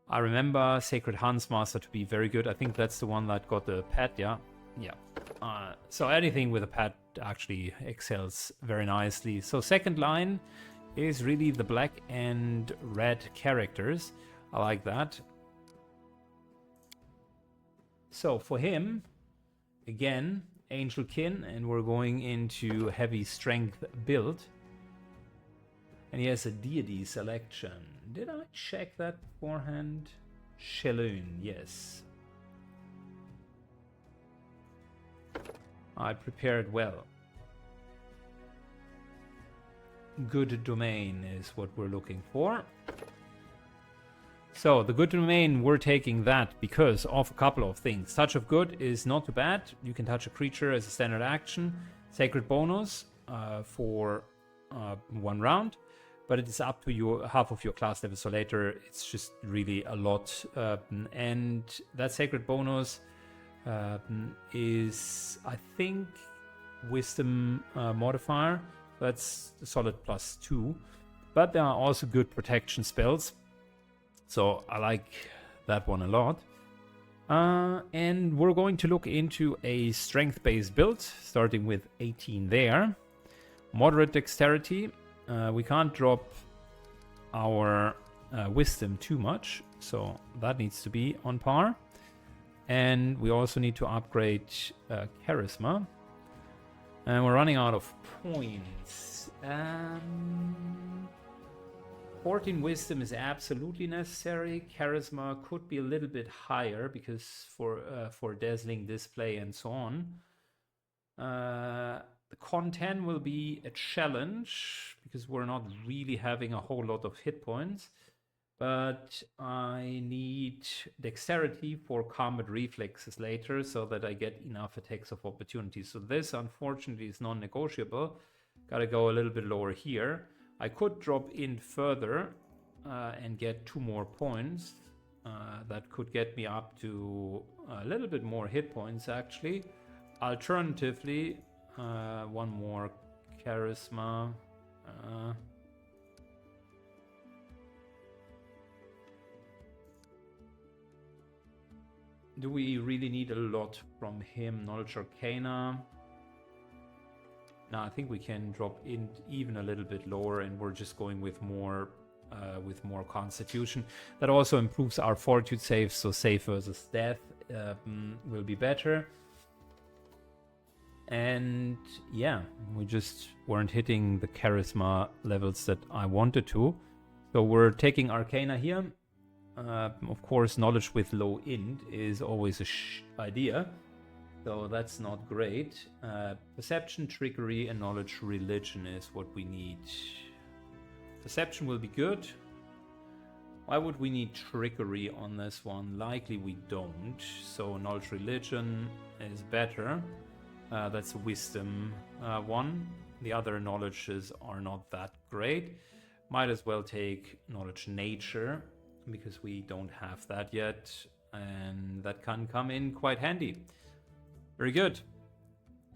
I remember Sacred Huntsmaster to be very good. I think that's the one that got the pet, yeah? Yeah. So anything with a pet actually excels very nicely. So second line is really the black and red characters. I like that. So for him, again, Angel Kin, and we're going into heavy strength build. And he has a deity selection. Did I check that beforehand? Sheloon, yes. I prepared well. Good domain is what we're looking for. So, the good domain, we're taking that because of a couple of things. Touch of Good is not too bad. You can touch a creature as a standard action. Sacred bonus for 1 round. But it is up to your half of your class level. So later, it's just really a lot. And that sacred bonus is, I think, Wisdom modifier. That's a solid +2. But there are also good protection spells. So I like that one a lot. And we're going to look into a strength-based build, starting with 18 there. Moderate dexterity. We can't drop our wisdom too much, so that needs to be on par. And we also need to upgrade charisma. And we're running out of points. 14 wisdom is absolutely necessary. Charisma could be a little bit higher because for dazzling display and so on. The con 10 will be a challenge because we're not really having a whole lot of hit points. But I need dexterity for combat reflexes later so that I get enough attacks of opportunity. So this, unfortunately, is non-negotiable. Gotta go a little bit lower here. I could drop in further and get 2 more points. That could get me up to a little bit more hit points, actually. Alternatively, 1 more charisma. Do we really need a lot from him? Knowledge Arcana. No, I think we can drop in even a little bit lower, and we're just going with more Constitution. That also improves our Fortitude save, so save versus death will be better. And yeah, we just weren't hitting the Charisma levels that I wanted to. So we're taking Arcana here. Of course, knowledge with low int is always a idea, so that's not great. Perception, trickery, and knowledge religion is what we need. Perception will be good. Why would we need trickery on this one? Likely we don't. So knowledge religion is better. That's a wisdom one. The other knowledges are not that great. Might as well take knowledge nature, because we don't have that yet, and that can come in quite handy. Very good.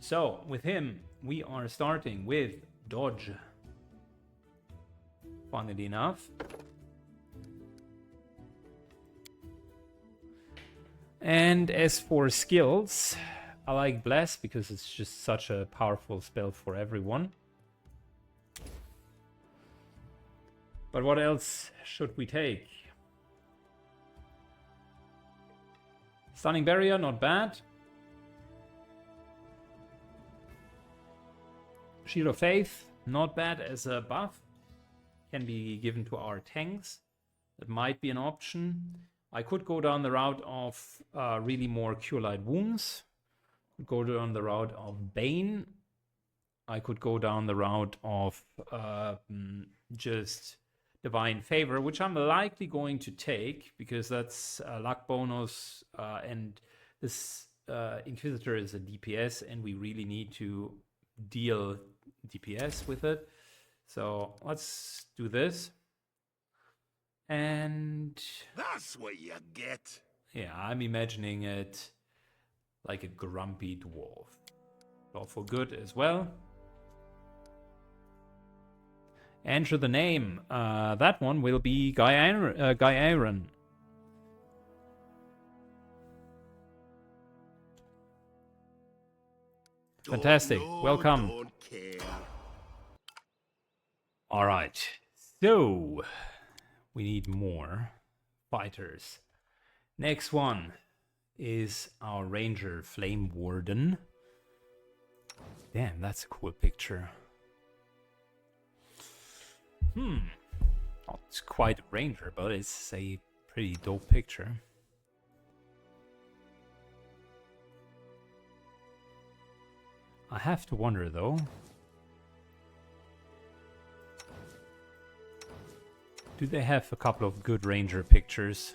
So with him, we are starting with dodge. Funnily enough. And as for skills, I like Bless because it's just such a powerful spell for everyone. But what else should we take? Stunning Barrier, not bad. Shield of Faith, not bad as a buff. Can be given to our tanks. That might be an option. I could go down the route of really more Cure Light Wounds. Go down the route of Bane. I could go down the route of just Divine Favor, which I'm likely going to take because that's a luck bonus, and this Inquisitor is a DPS, and we really need to deal DPS with it. So let's do this. And That's what you get. yeah, I'm imagining it like a grumpy dwarf. Lawful good as well. Enter the name. That one will be Guy Aaron. Fantastic. Welcome. Don't care. All right. So we need more fighters. Next one is our Ranger Flame Warden. Damn, that's a cool picture. Not quite a ranger, but it's a pretty dope picture. I have to wonder though. Do they have a couple of good ranger pictures?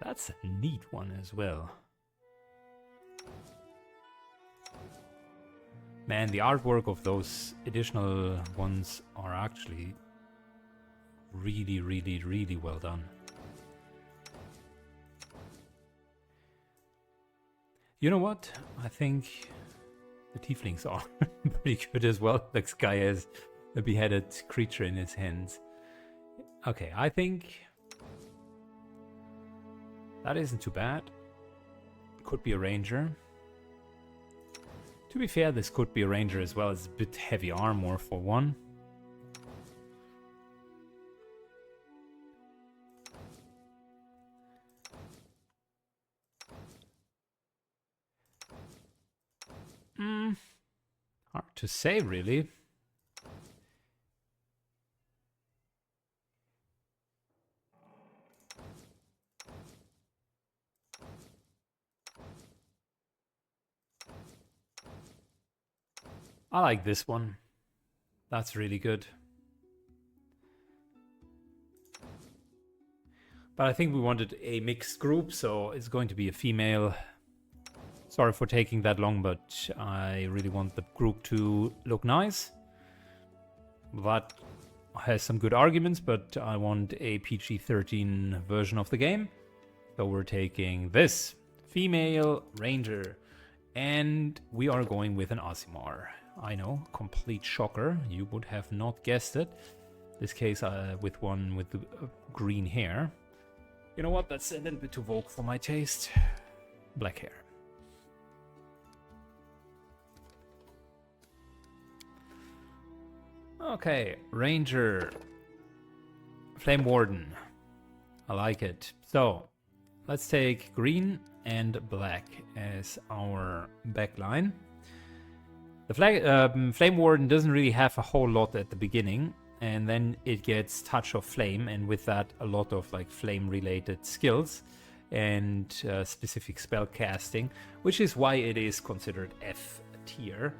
That's a neat one as well. Man, the artwork of those additional ones are actually really, really, really well done. You know what? I think the tieflings are pretty good as well. This guy has a beheaded creature in his hands. Okay, I think that isn't too bad. Could be a ranger. To be fair, this could be a ranger as well. It's a bit heavy armor for one. Hard to say, really. I like this one. That's really good. But I think we wanted a mixed group, so it's going to be a female. Sorry for taking that long, but I really want the group to look nice. That has some good arguments, but I want a PG-13 version of the game. So we're taking this female ranger, and we are going with an Aasimar. I know, complete shocker. You would have not guessed it. This case with one with the green hair. You know what? That's a little bit too vogue for my taste. Black hair. Okay, Ranger. Flame Warden. I like it. So, let's take green and black as our backline. The Flame Warden doesn't really have a whole lot at the beginning, and then it gets Touch of Flame, and with that a lot of like flame-related skills and specific spell casting, which is why it is considered F tier.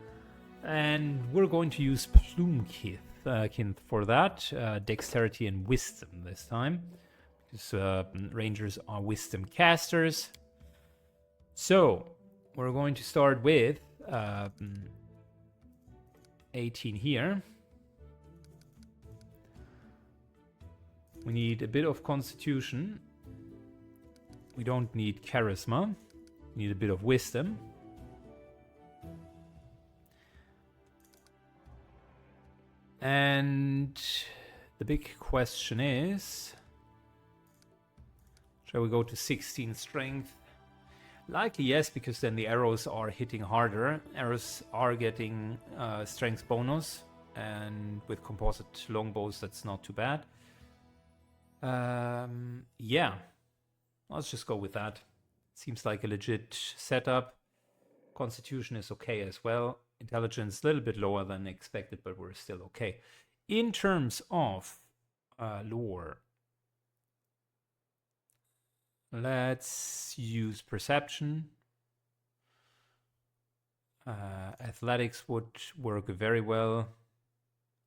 And we're going to use Plumekinth for that, Dexterity and Wisdom this time, because Rangers are Wisdom casters. So we're going to start with 18 here. We need a bit of Constitution. We don't need Charisma. We need a bit of Wisdom. And the big question is, shall we go to 16 Strength? Likely yes, because then the arrows are hitting harder. Arrows are getting strength bonus, and with composite longbows that's not too bad. Yeah, let's just go with that. Seems like a legit setup. Constitution is okay as well. Intelligence a little bit lower than expected, but we're still okay. In terms of lore, let's use Perception. Athletics would work very well.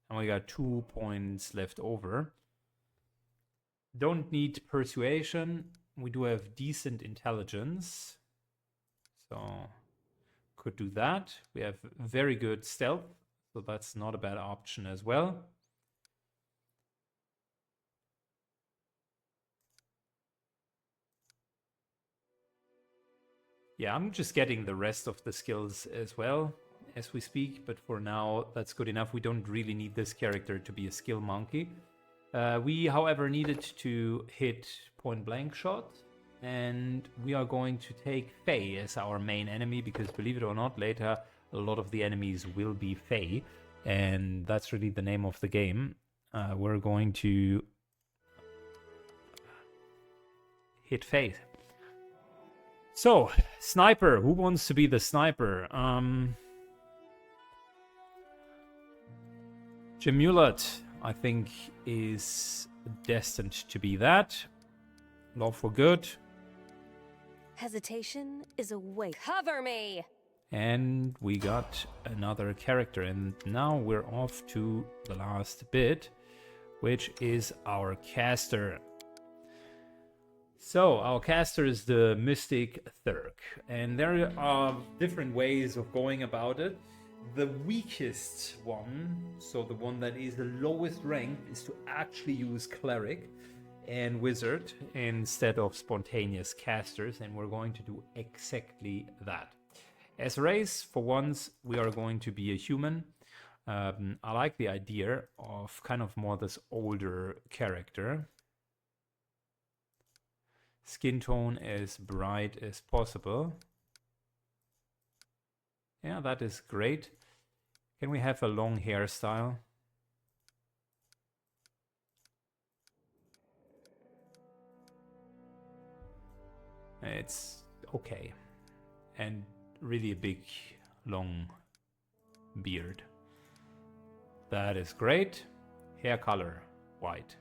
And we got 2 points left over. Don't need Persuasion. We do have decent intelligence. So could do that. We have very good stealth, so that's not a bad option as well. Yeah, I'm just getting the rest of the skills as well as we speak, but for now that's good enough. We don't really need this character to be a skill monkey. We, however, needed to hit point blank shot. And we are going to take Fae as our main enemy, because believe it or not, later a lot of the enemies will be Fae, and that's really the name of the game. We're going to hit Fae. So, sniper. Who wants to be the sniper? Jamulet, I think, is destined to be that. Love for good. Hesitation is a waste. Cover me! And we got another character, and now we're off to the last bit, which is our caster. So our caster is the Mystic Thurk, and there are different ways of going about it. The weakest one, so the one that is the lowest ranked, is to actually use Cleric and Wizard instead of spontaneous casters, and we're going to do exactly that. As a race, for once, we are going to be a human. I like the idea of kind of more this older character. Skin tone as bright as possible. Yeah, that is great. Can we have a long hairstyle? It's okay. And really a big, long beard. That is great. Hair color, white.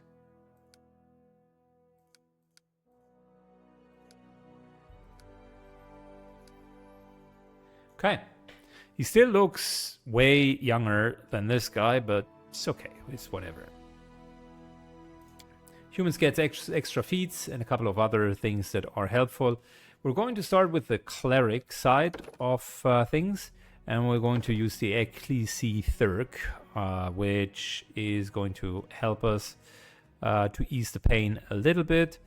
Okay. He still looks way younger than this guy, but it's okay. It's whatever. Humans get extra feats and a couple of other things that are helpful. We're going to start with the cleric side of things, and we're going to use the Ecclesi-Thurk, which is going to help us to ease the pain a little bit.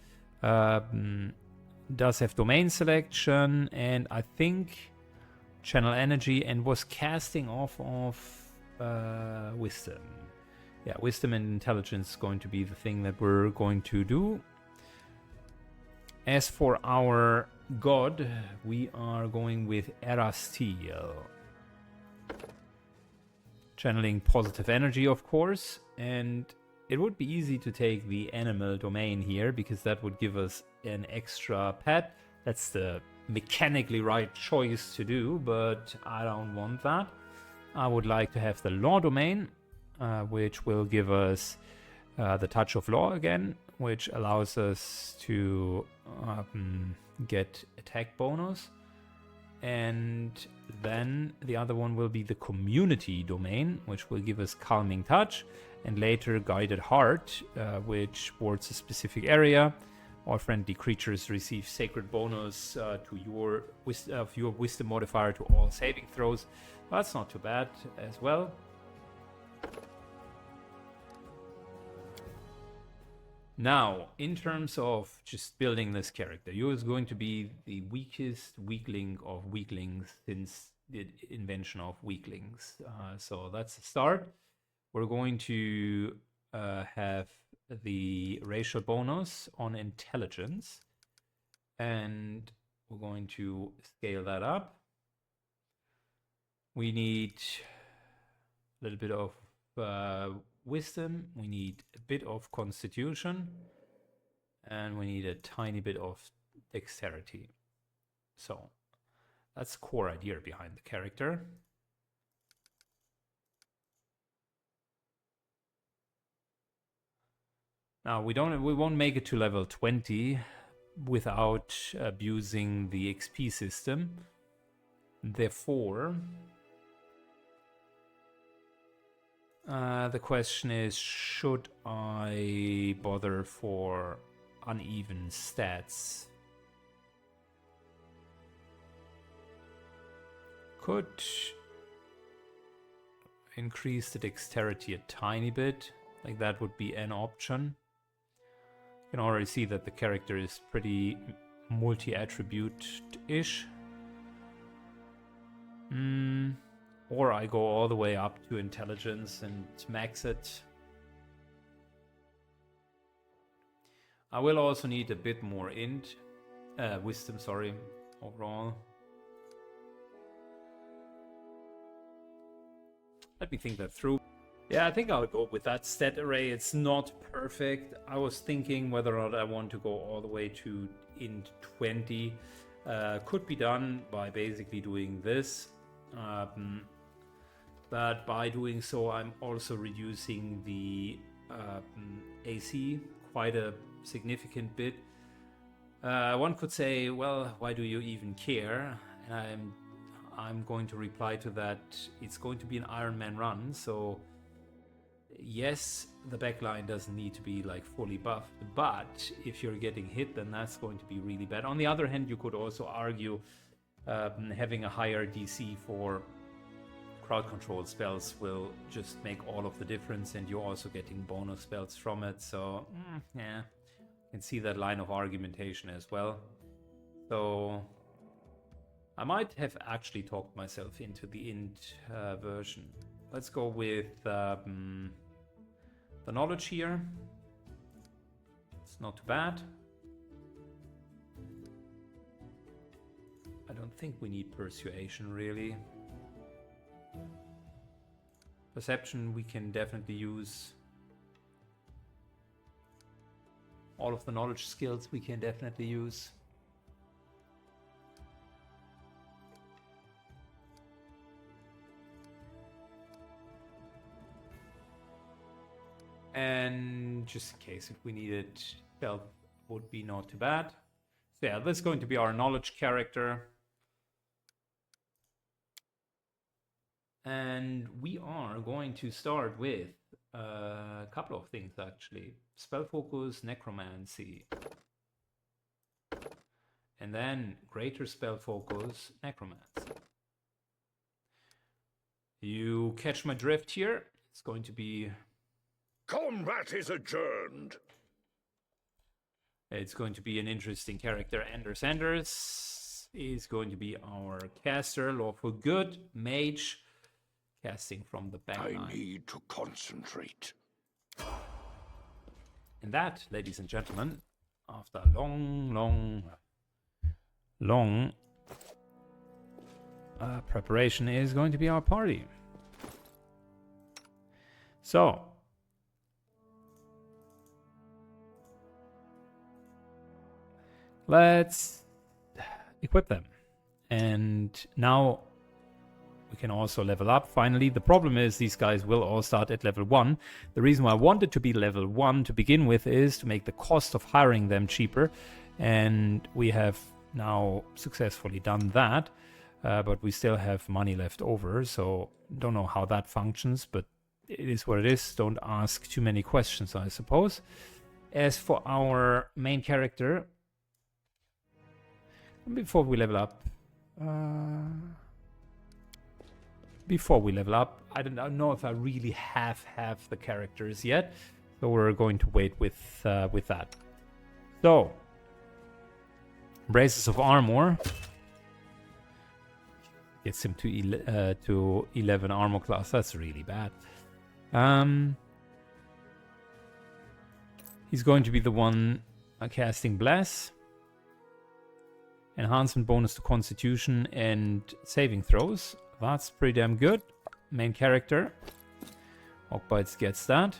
Does have domain selection, and I think channel energy, and was casting off of wisdom. Yeah, wisdom and intelligence is going to be the thing that we're going to do. As for our god, we are going with Erastil. Channeling positive energy, of course, and it would be easy to take the animal domain here, because that would give us an extra pet. That's the mechanically right choice to do, but I don't want that. I would like to have the law domain, which will give us the touch of law again, which allows us to get attack bonus. And then the other one will be the community domain, which will give us calming touch, and later guided heart, which wards a specific area. All friendly creatures receive sacred bonus to your wisdom modifier to all saving throws. That's not too bad as well. Now, in terms of just building this character, you is going to be the weakest weakling of weaklings since the invention of weaklings. So that's the start. We're going to have the racial bonus on intelligence, and we're going to scale that up. We need a little bit of wisdom, we need a bit of constitution, and we need a tiny bit of dexterity. So that's the core idea behind the character. Now we won't make it to level 20 without abusing the XP system. Therefore, the question is, should I bother for uneven stats? Could increase the dexterity a tiny bit, like that would be an option. You can already see that the character is pretty multi-attribute-ish. Or I go all the way up to intelligence and max it. I will also need a bit more wisdom, sorry, overall. Let me think that through. Yeah, I think I'll go with that stat array. It's not perfect. I was thinking whether or not I want to go all the way to int 20. Could be done by basically doing this. But by doing so, I'm also reducing the AC quite a significant bit. One could say, well, why do you even care? And I'm going to reply to that. It's going to be an Iron Man run, so yes, the backline doesn't need to be like fully buffed, but if you're getting hit, then that's going to be really bad. On the other hand, you could also argue having a higher DC for crowd control spells will just make all of the difference, and you're also getting bonus spells from it. So yeah, you can see that line of argumentation as well. So I might have actually talked myself into the int version. Let's go with the knowledge here. It's not too bad. I don't think we need persuasion really. Perception we can definitely use. All of the knowledge skills we can definitely use. And just in case if we needed, stealth would be not too bad. So yeah, that's going to be our knowledge character. And we are going to start with a couple of things actually. Spell focus, necromancy. And then greater spell focus, necromancy. You catch my drift here? It's going to be... Combat is adjourned. It's going to be an interesting character. Anders is going to be our caster, Lawful Good, mage, casting from the back line. I need to concentrate. And that, ladies and gentlemen, after a long preparation, is going to be our party. So, let's equip them. And now we can also level up. Finally, the problem is these guys will all start at level 1. The reason why I wanted to be level 1 to begin with is to make the cost of hiring them cheaper. And we have now successfully done that. But we still have money left over. So don't know how that functions, but it is what it is. Don't ask too many questions, I suppose. As for our main character, before we level up, I don't know if I really have the characters yet, so we're going to wait with that. So, braces of armor gets him to 11 armor class. That's really bad. He's going to be the one casting Bless. Enhancement bonus to Constitution and saving throws. That's pretty damn good. Main character. Hawkbites gets that.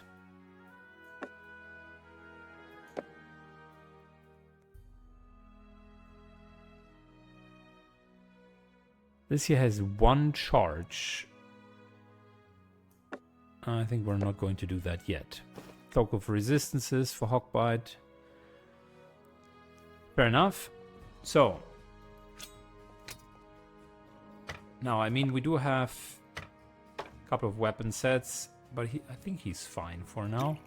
This here has 1 charge. I think we're not going to do that yet. Cloak of Resistances for Hawkbite. Fair enough. So, now, I mean, we do have a couple of weapon sets, but I think he's fine for now.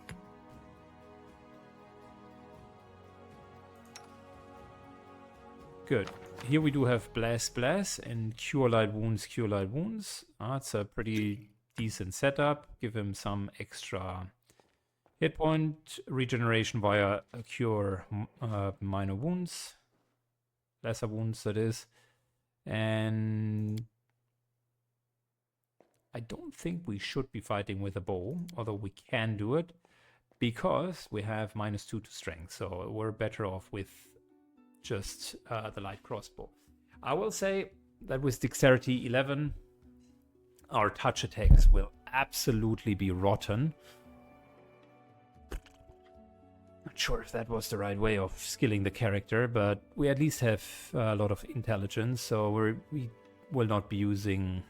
Good. Here we do have Bless and Cure Light Wounds. That's a pretty decent setup. Give him some extra hit point regeneration via a Cure Minor Wounds. Lesser wounds, that is. And I don't think we should be fighting with a bow, although we can do it, because we have -2 to strength, so we're better off with just the light crossbow. I will say that with dexterity 11, our touch attacks will absolutely be rotten. Not sure if that was the right way of skilling the character, but we at least have a lot of intelligence, so we will not be using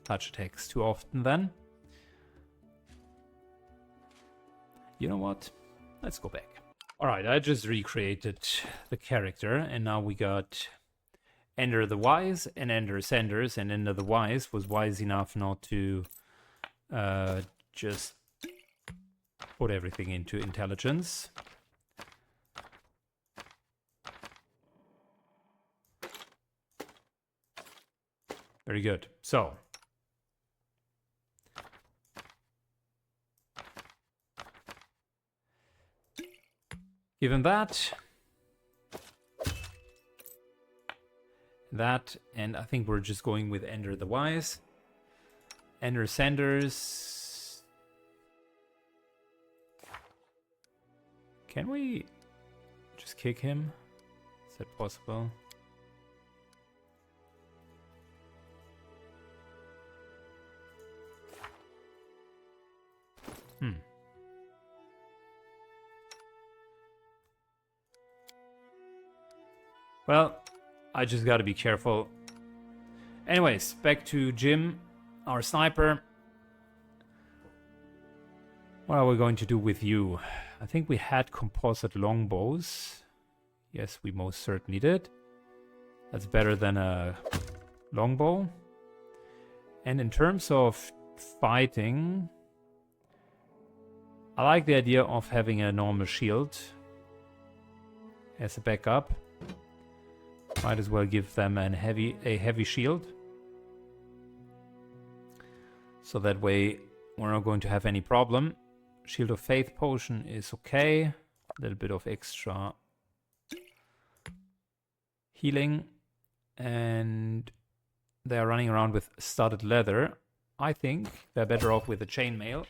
touch attacks too often then. You know what? Let's go back. Alright, I just recreated the character, and now we got Ender the Wise and Ender Sanders, and Ender the Wise was wise enough not to just put everything into intelligence. Very good. So, given that, and I think we're just going with Ender the Wise. Ender Sanders. Can we just kick him? Is that possible? Well, I just gotta be careful. Anyways, back to Jim, our sniper. What are we going to do with you? I think we had composite longbows. Yes, we most certainly did. That's better than a longbow. And in terms of fighting, I like the idea of having a normal shield as a backup. Might as well give them a heavy shield. So that way we're not going to have any problem. Shield of Faith potion is okay. A little bit of extra healing. And they're running around with studded leather. I think they're better off with the chainmail.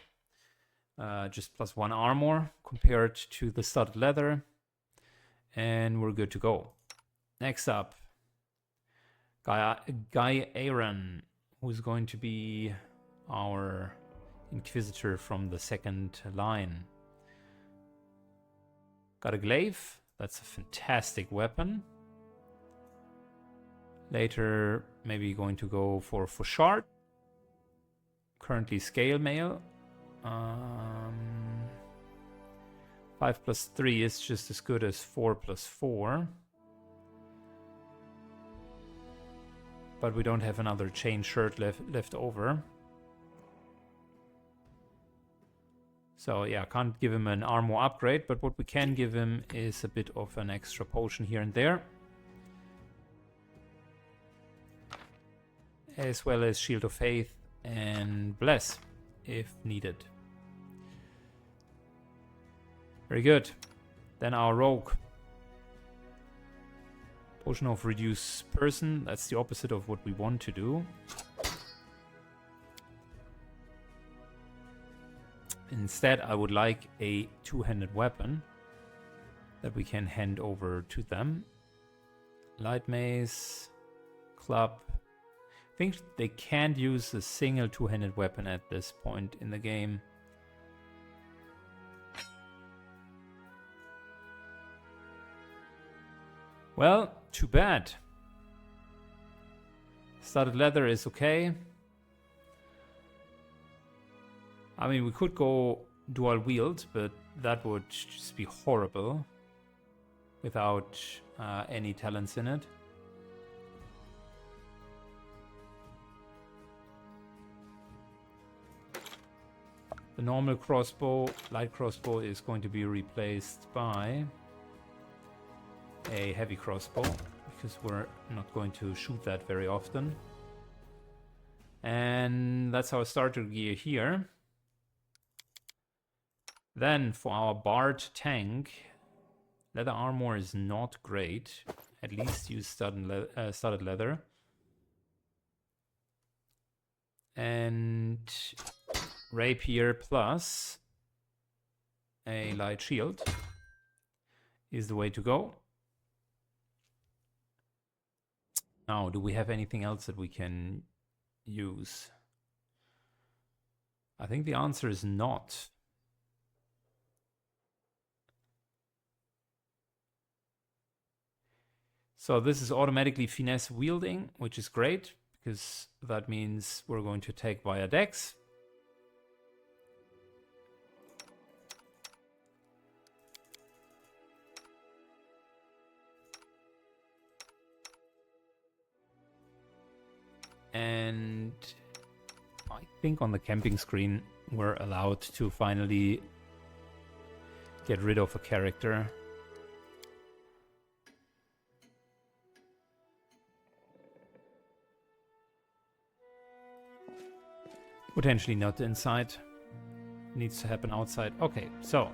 Just +1 armor compared to the studded leather. And we're good to go. Next up, Guy Aaron, who's going to be our Inquisitor from the second line. Got a glaive. That's a fantastic weapon. Later, maybe going to go for shard. Currently scale mail. 5+3 is just as good as 4+4. But we don't have another chain shirt left over. So yeah, can't give him an armor upgrade, but what we can give him is a bit of an extra potion here and there. As well as Shield of Faith and Bless, if needed. Very good. Then our rogue. Potion of Reduce Person. That's the opposite of what we want to do. Instead, I would like a two-handed weapon that we can hand over to them. Light Mace, Club. I think they can't use a single two-handed weapon at this point in the game. Well, too bad. Studded leather is okay. I mean, we could go dual wield, but that would just be horrible without any talents in it. The normal crossbow, light crossbow, is going to be replaced by a heavy crossbow, because we're not going to shoot that very often. And that's our starter gear here. Then for our Bard tank, leather armor is not great. At least use studded leather. And rapier plus a light shield is the way to go. Now, do we have anything else that we can use? I think the answer is not. So this is automatically finesse wielding, which is great, because that means we're going to take via dex. And I think on the camping screen we're allowed to finally get rid of a character. Potentially not inside. Needs to happen outside. Okay, so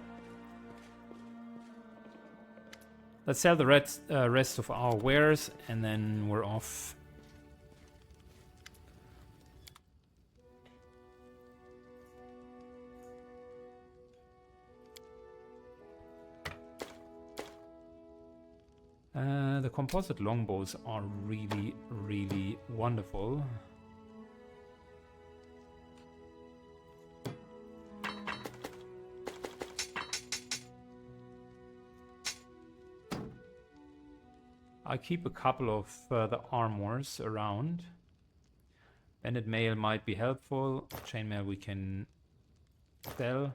let's sell the rest of our wares and then we're off. The composite longbows are really, really wonderful. I keep a couple of the armors around. Banded mail might be helpful. Chainmail we can sell.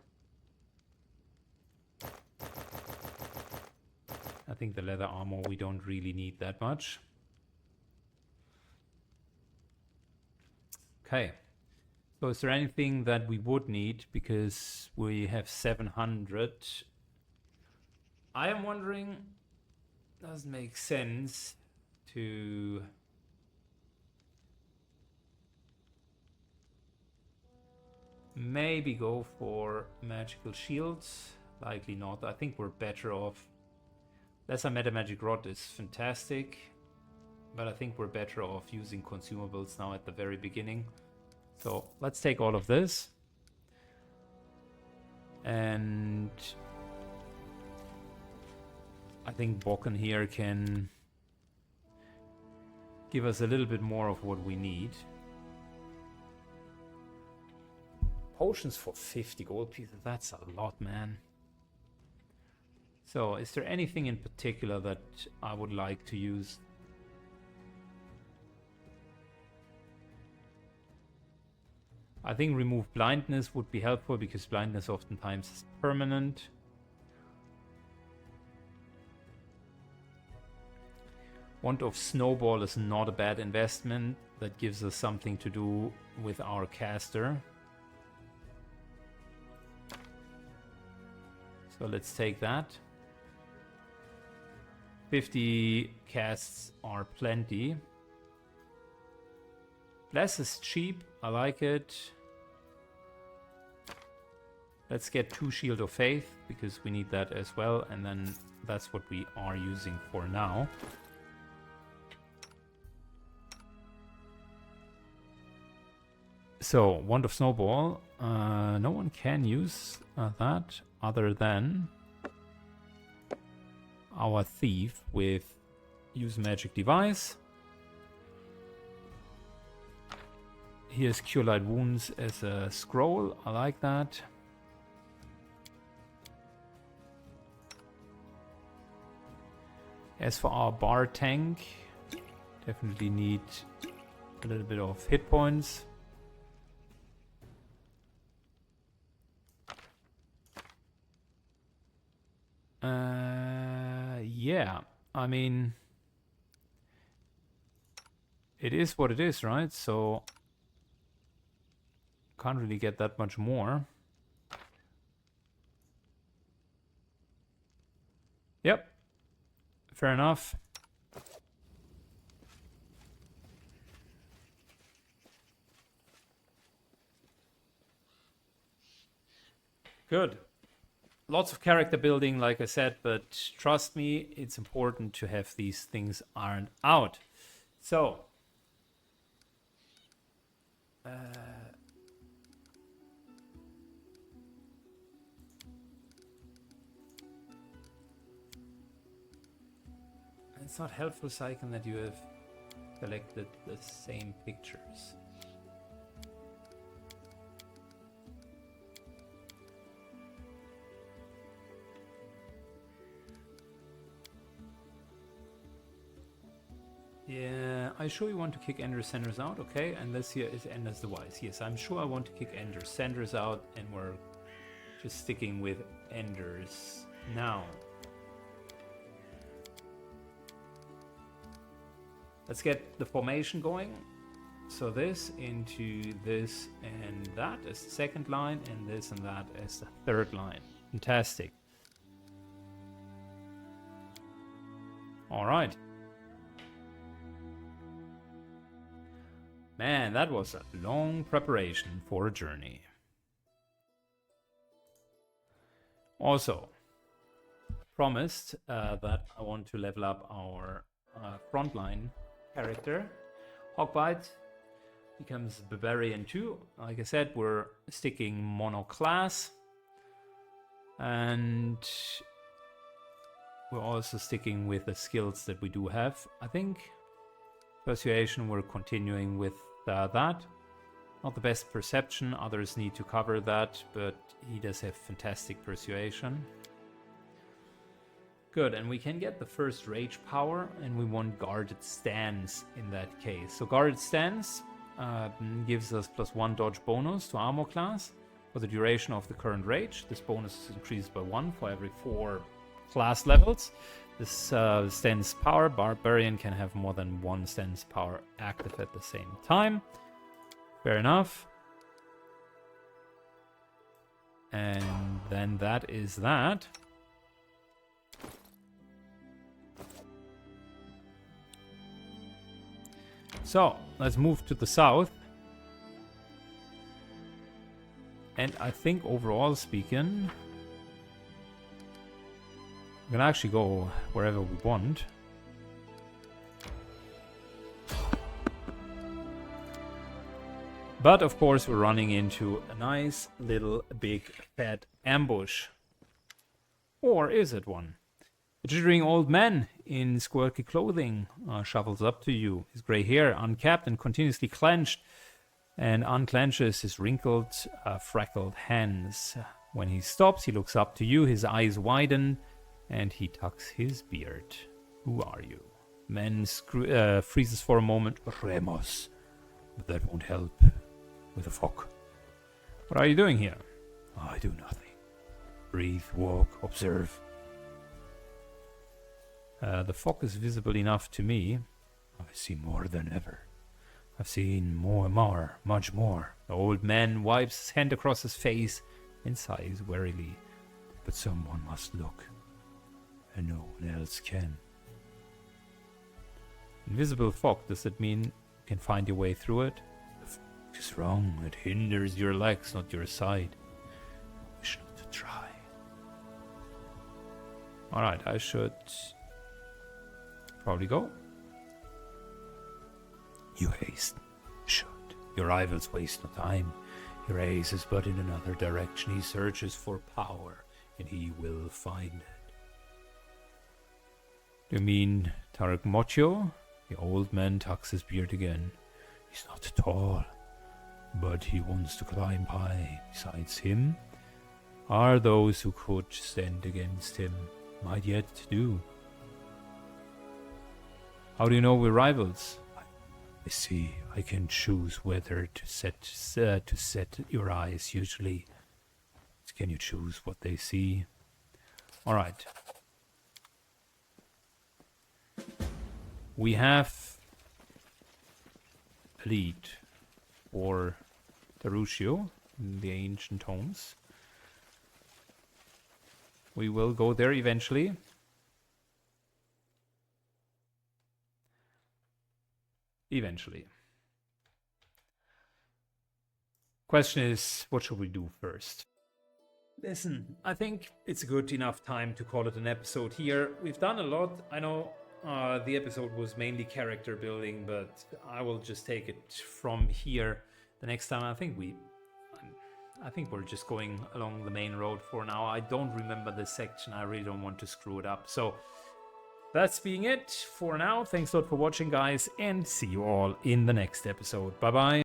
I think the leather armor we don't really need that much. Okay. So is there anything that we would need? Because we have 700. I am wondering, does it make sense to... maybe go for magical shields? Likely not. I think we're better off. Lesser meta magic rod is fantastic, but I think we're better off using consumables now at the very beginning. So let's take all of this. And I think Bokken here can give us a little bit more of what we need. Potions for 50 gold pieces, that's a lot, man. So, is there anything in particular that I would like to use? I think remove blindness would be helpful because blindness oftentimes is permanent. Wand of Snowball is not a bad investment. That gives us something to do with our caster. So let's take that. 50 casts are plenty. Bless is cheap. I like it. Let's get 2 Shield of Faith because we need that as well. And then that's what we are using for now. So, Wand of Snowball. No one can use that other than our thief with use magic device. Here's Cure Light Wounds as a scroll. I like that. As for our bar tank, definitely need a little bit of hit points. Yeah, I mean, it is what it is, right? So, can't really get that much more. Yep, fair enough. Good. Lots of character building, like I said, but trust me, it's important to have these things ironed out. So, it's not helpful, Syken, that you have selected the same pictures. Yeah, I sure you want to kick Ender Sanders out, okay? And this here is Enders the Wise. Yes, I'm sure I want to kick Ender Sanders out, and we're just sticking with Enders now. Let's get the formation going. So this into this and that as the second line, and this and that as the third line. Fantastic. All right. Man, that was a long preparation for a journey. Also, promised that I want to level up our frontline character. Hogbite becomes Barbarian 2. Like I said, we're sticking mono class. And we're also sticking with the skills that we do have. I think Persuasion, we're continuing with that. Not the best perception, others need to cover that, but he does have fantastic persuasion. Good, and we can get the first rage power, and we want guarded stance in that case. So guarded stance gives us +1 dodge bonus to armor class for the duration of the current rage. This bonus is increased by 1 for every 4 class levels. This stance power, Barbarian can have more than 1 stance power active at the same time. Fair enough. And then that is that. So, let's move to the south. And I think overall speaking, we can actually go wherever we want. But of course we're running into a nice little big fat ambush. Or is it one? A jittering old man in squirky clothing shuffles up to you. His grey hair uncapped and continuously clenched, and unclenches his wrinkled, freckled hands. When he stops, he looks up to you, his eyes widen, and he tucks his beard. Who are you? Man freezes for a moment. Remos. But that won't help. With a fog. What are you doing here? I do nothing. Breathe, walk, observe. The fog is visible enough to me. I see more than ever. I've seen more, much more. The old man wipes his hand across his face and sighs wearily. But someone must look, and no one else can. Invisible fog, does that mean you can find your way through it? The fog is wrong. It hinders your legs, not your side. I wish not to try. Alright, I should probably go. You haste. Should. Your rivals waste no time. Your ace is but in another direction. He searches for power, and he will find it. Do you mean Tarek Mocho? The old man tucks his beard again. He's not tall, but he wants to climb high. Besides him, are those who could stand against him. Might yet do. How do you know we're rivals? I see. I can choose whether to set your eyes. Usually, can you choose what they see? All right. We have a lead for Tarushio in the ancient tomes. We will go there eventually. Eventually. Question is, what should we do first? Listen, I think it's a good enough time to call it an episode here. We've done a lot. I know the episode was mainly character building, but I will just take it from here. The next time, I think we're just going along the main road for now. I don't remember this section. I really don't want to screw it up. So that's being it for now. Thanks a lot for watching, guys, and see you all in the next episode. Bye-bye.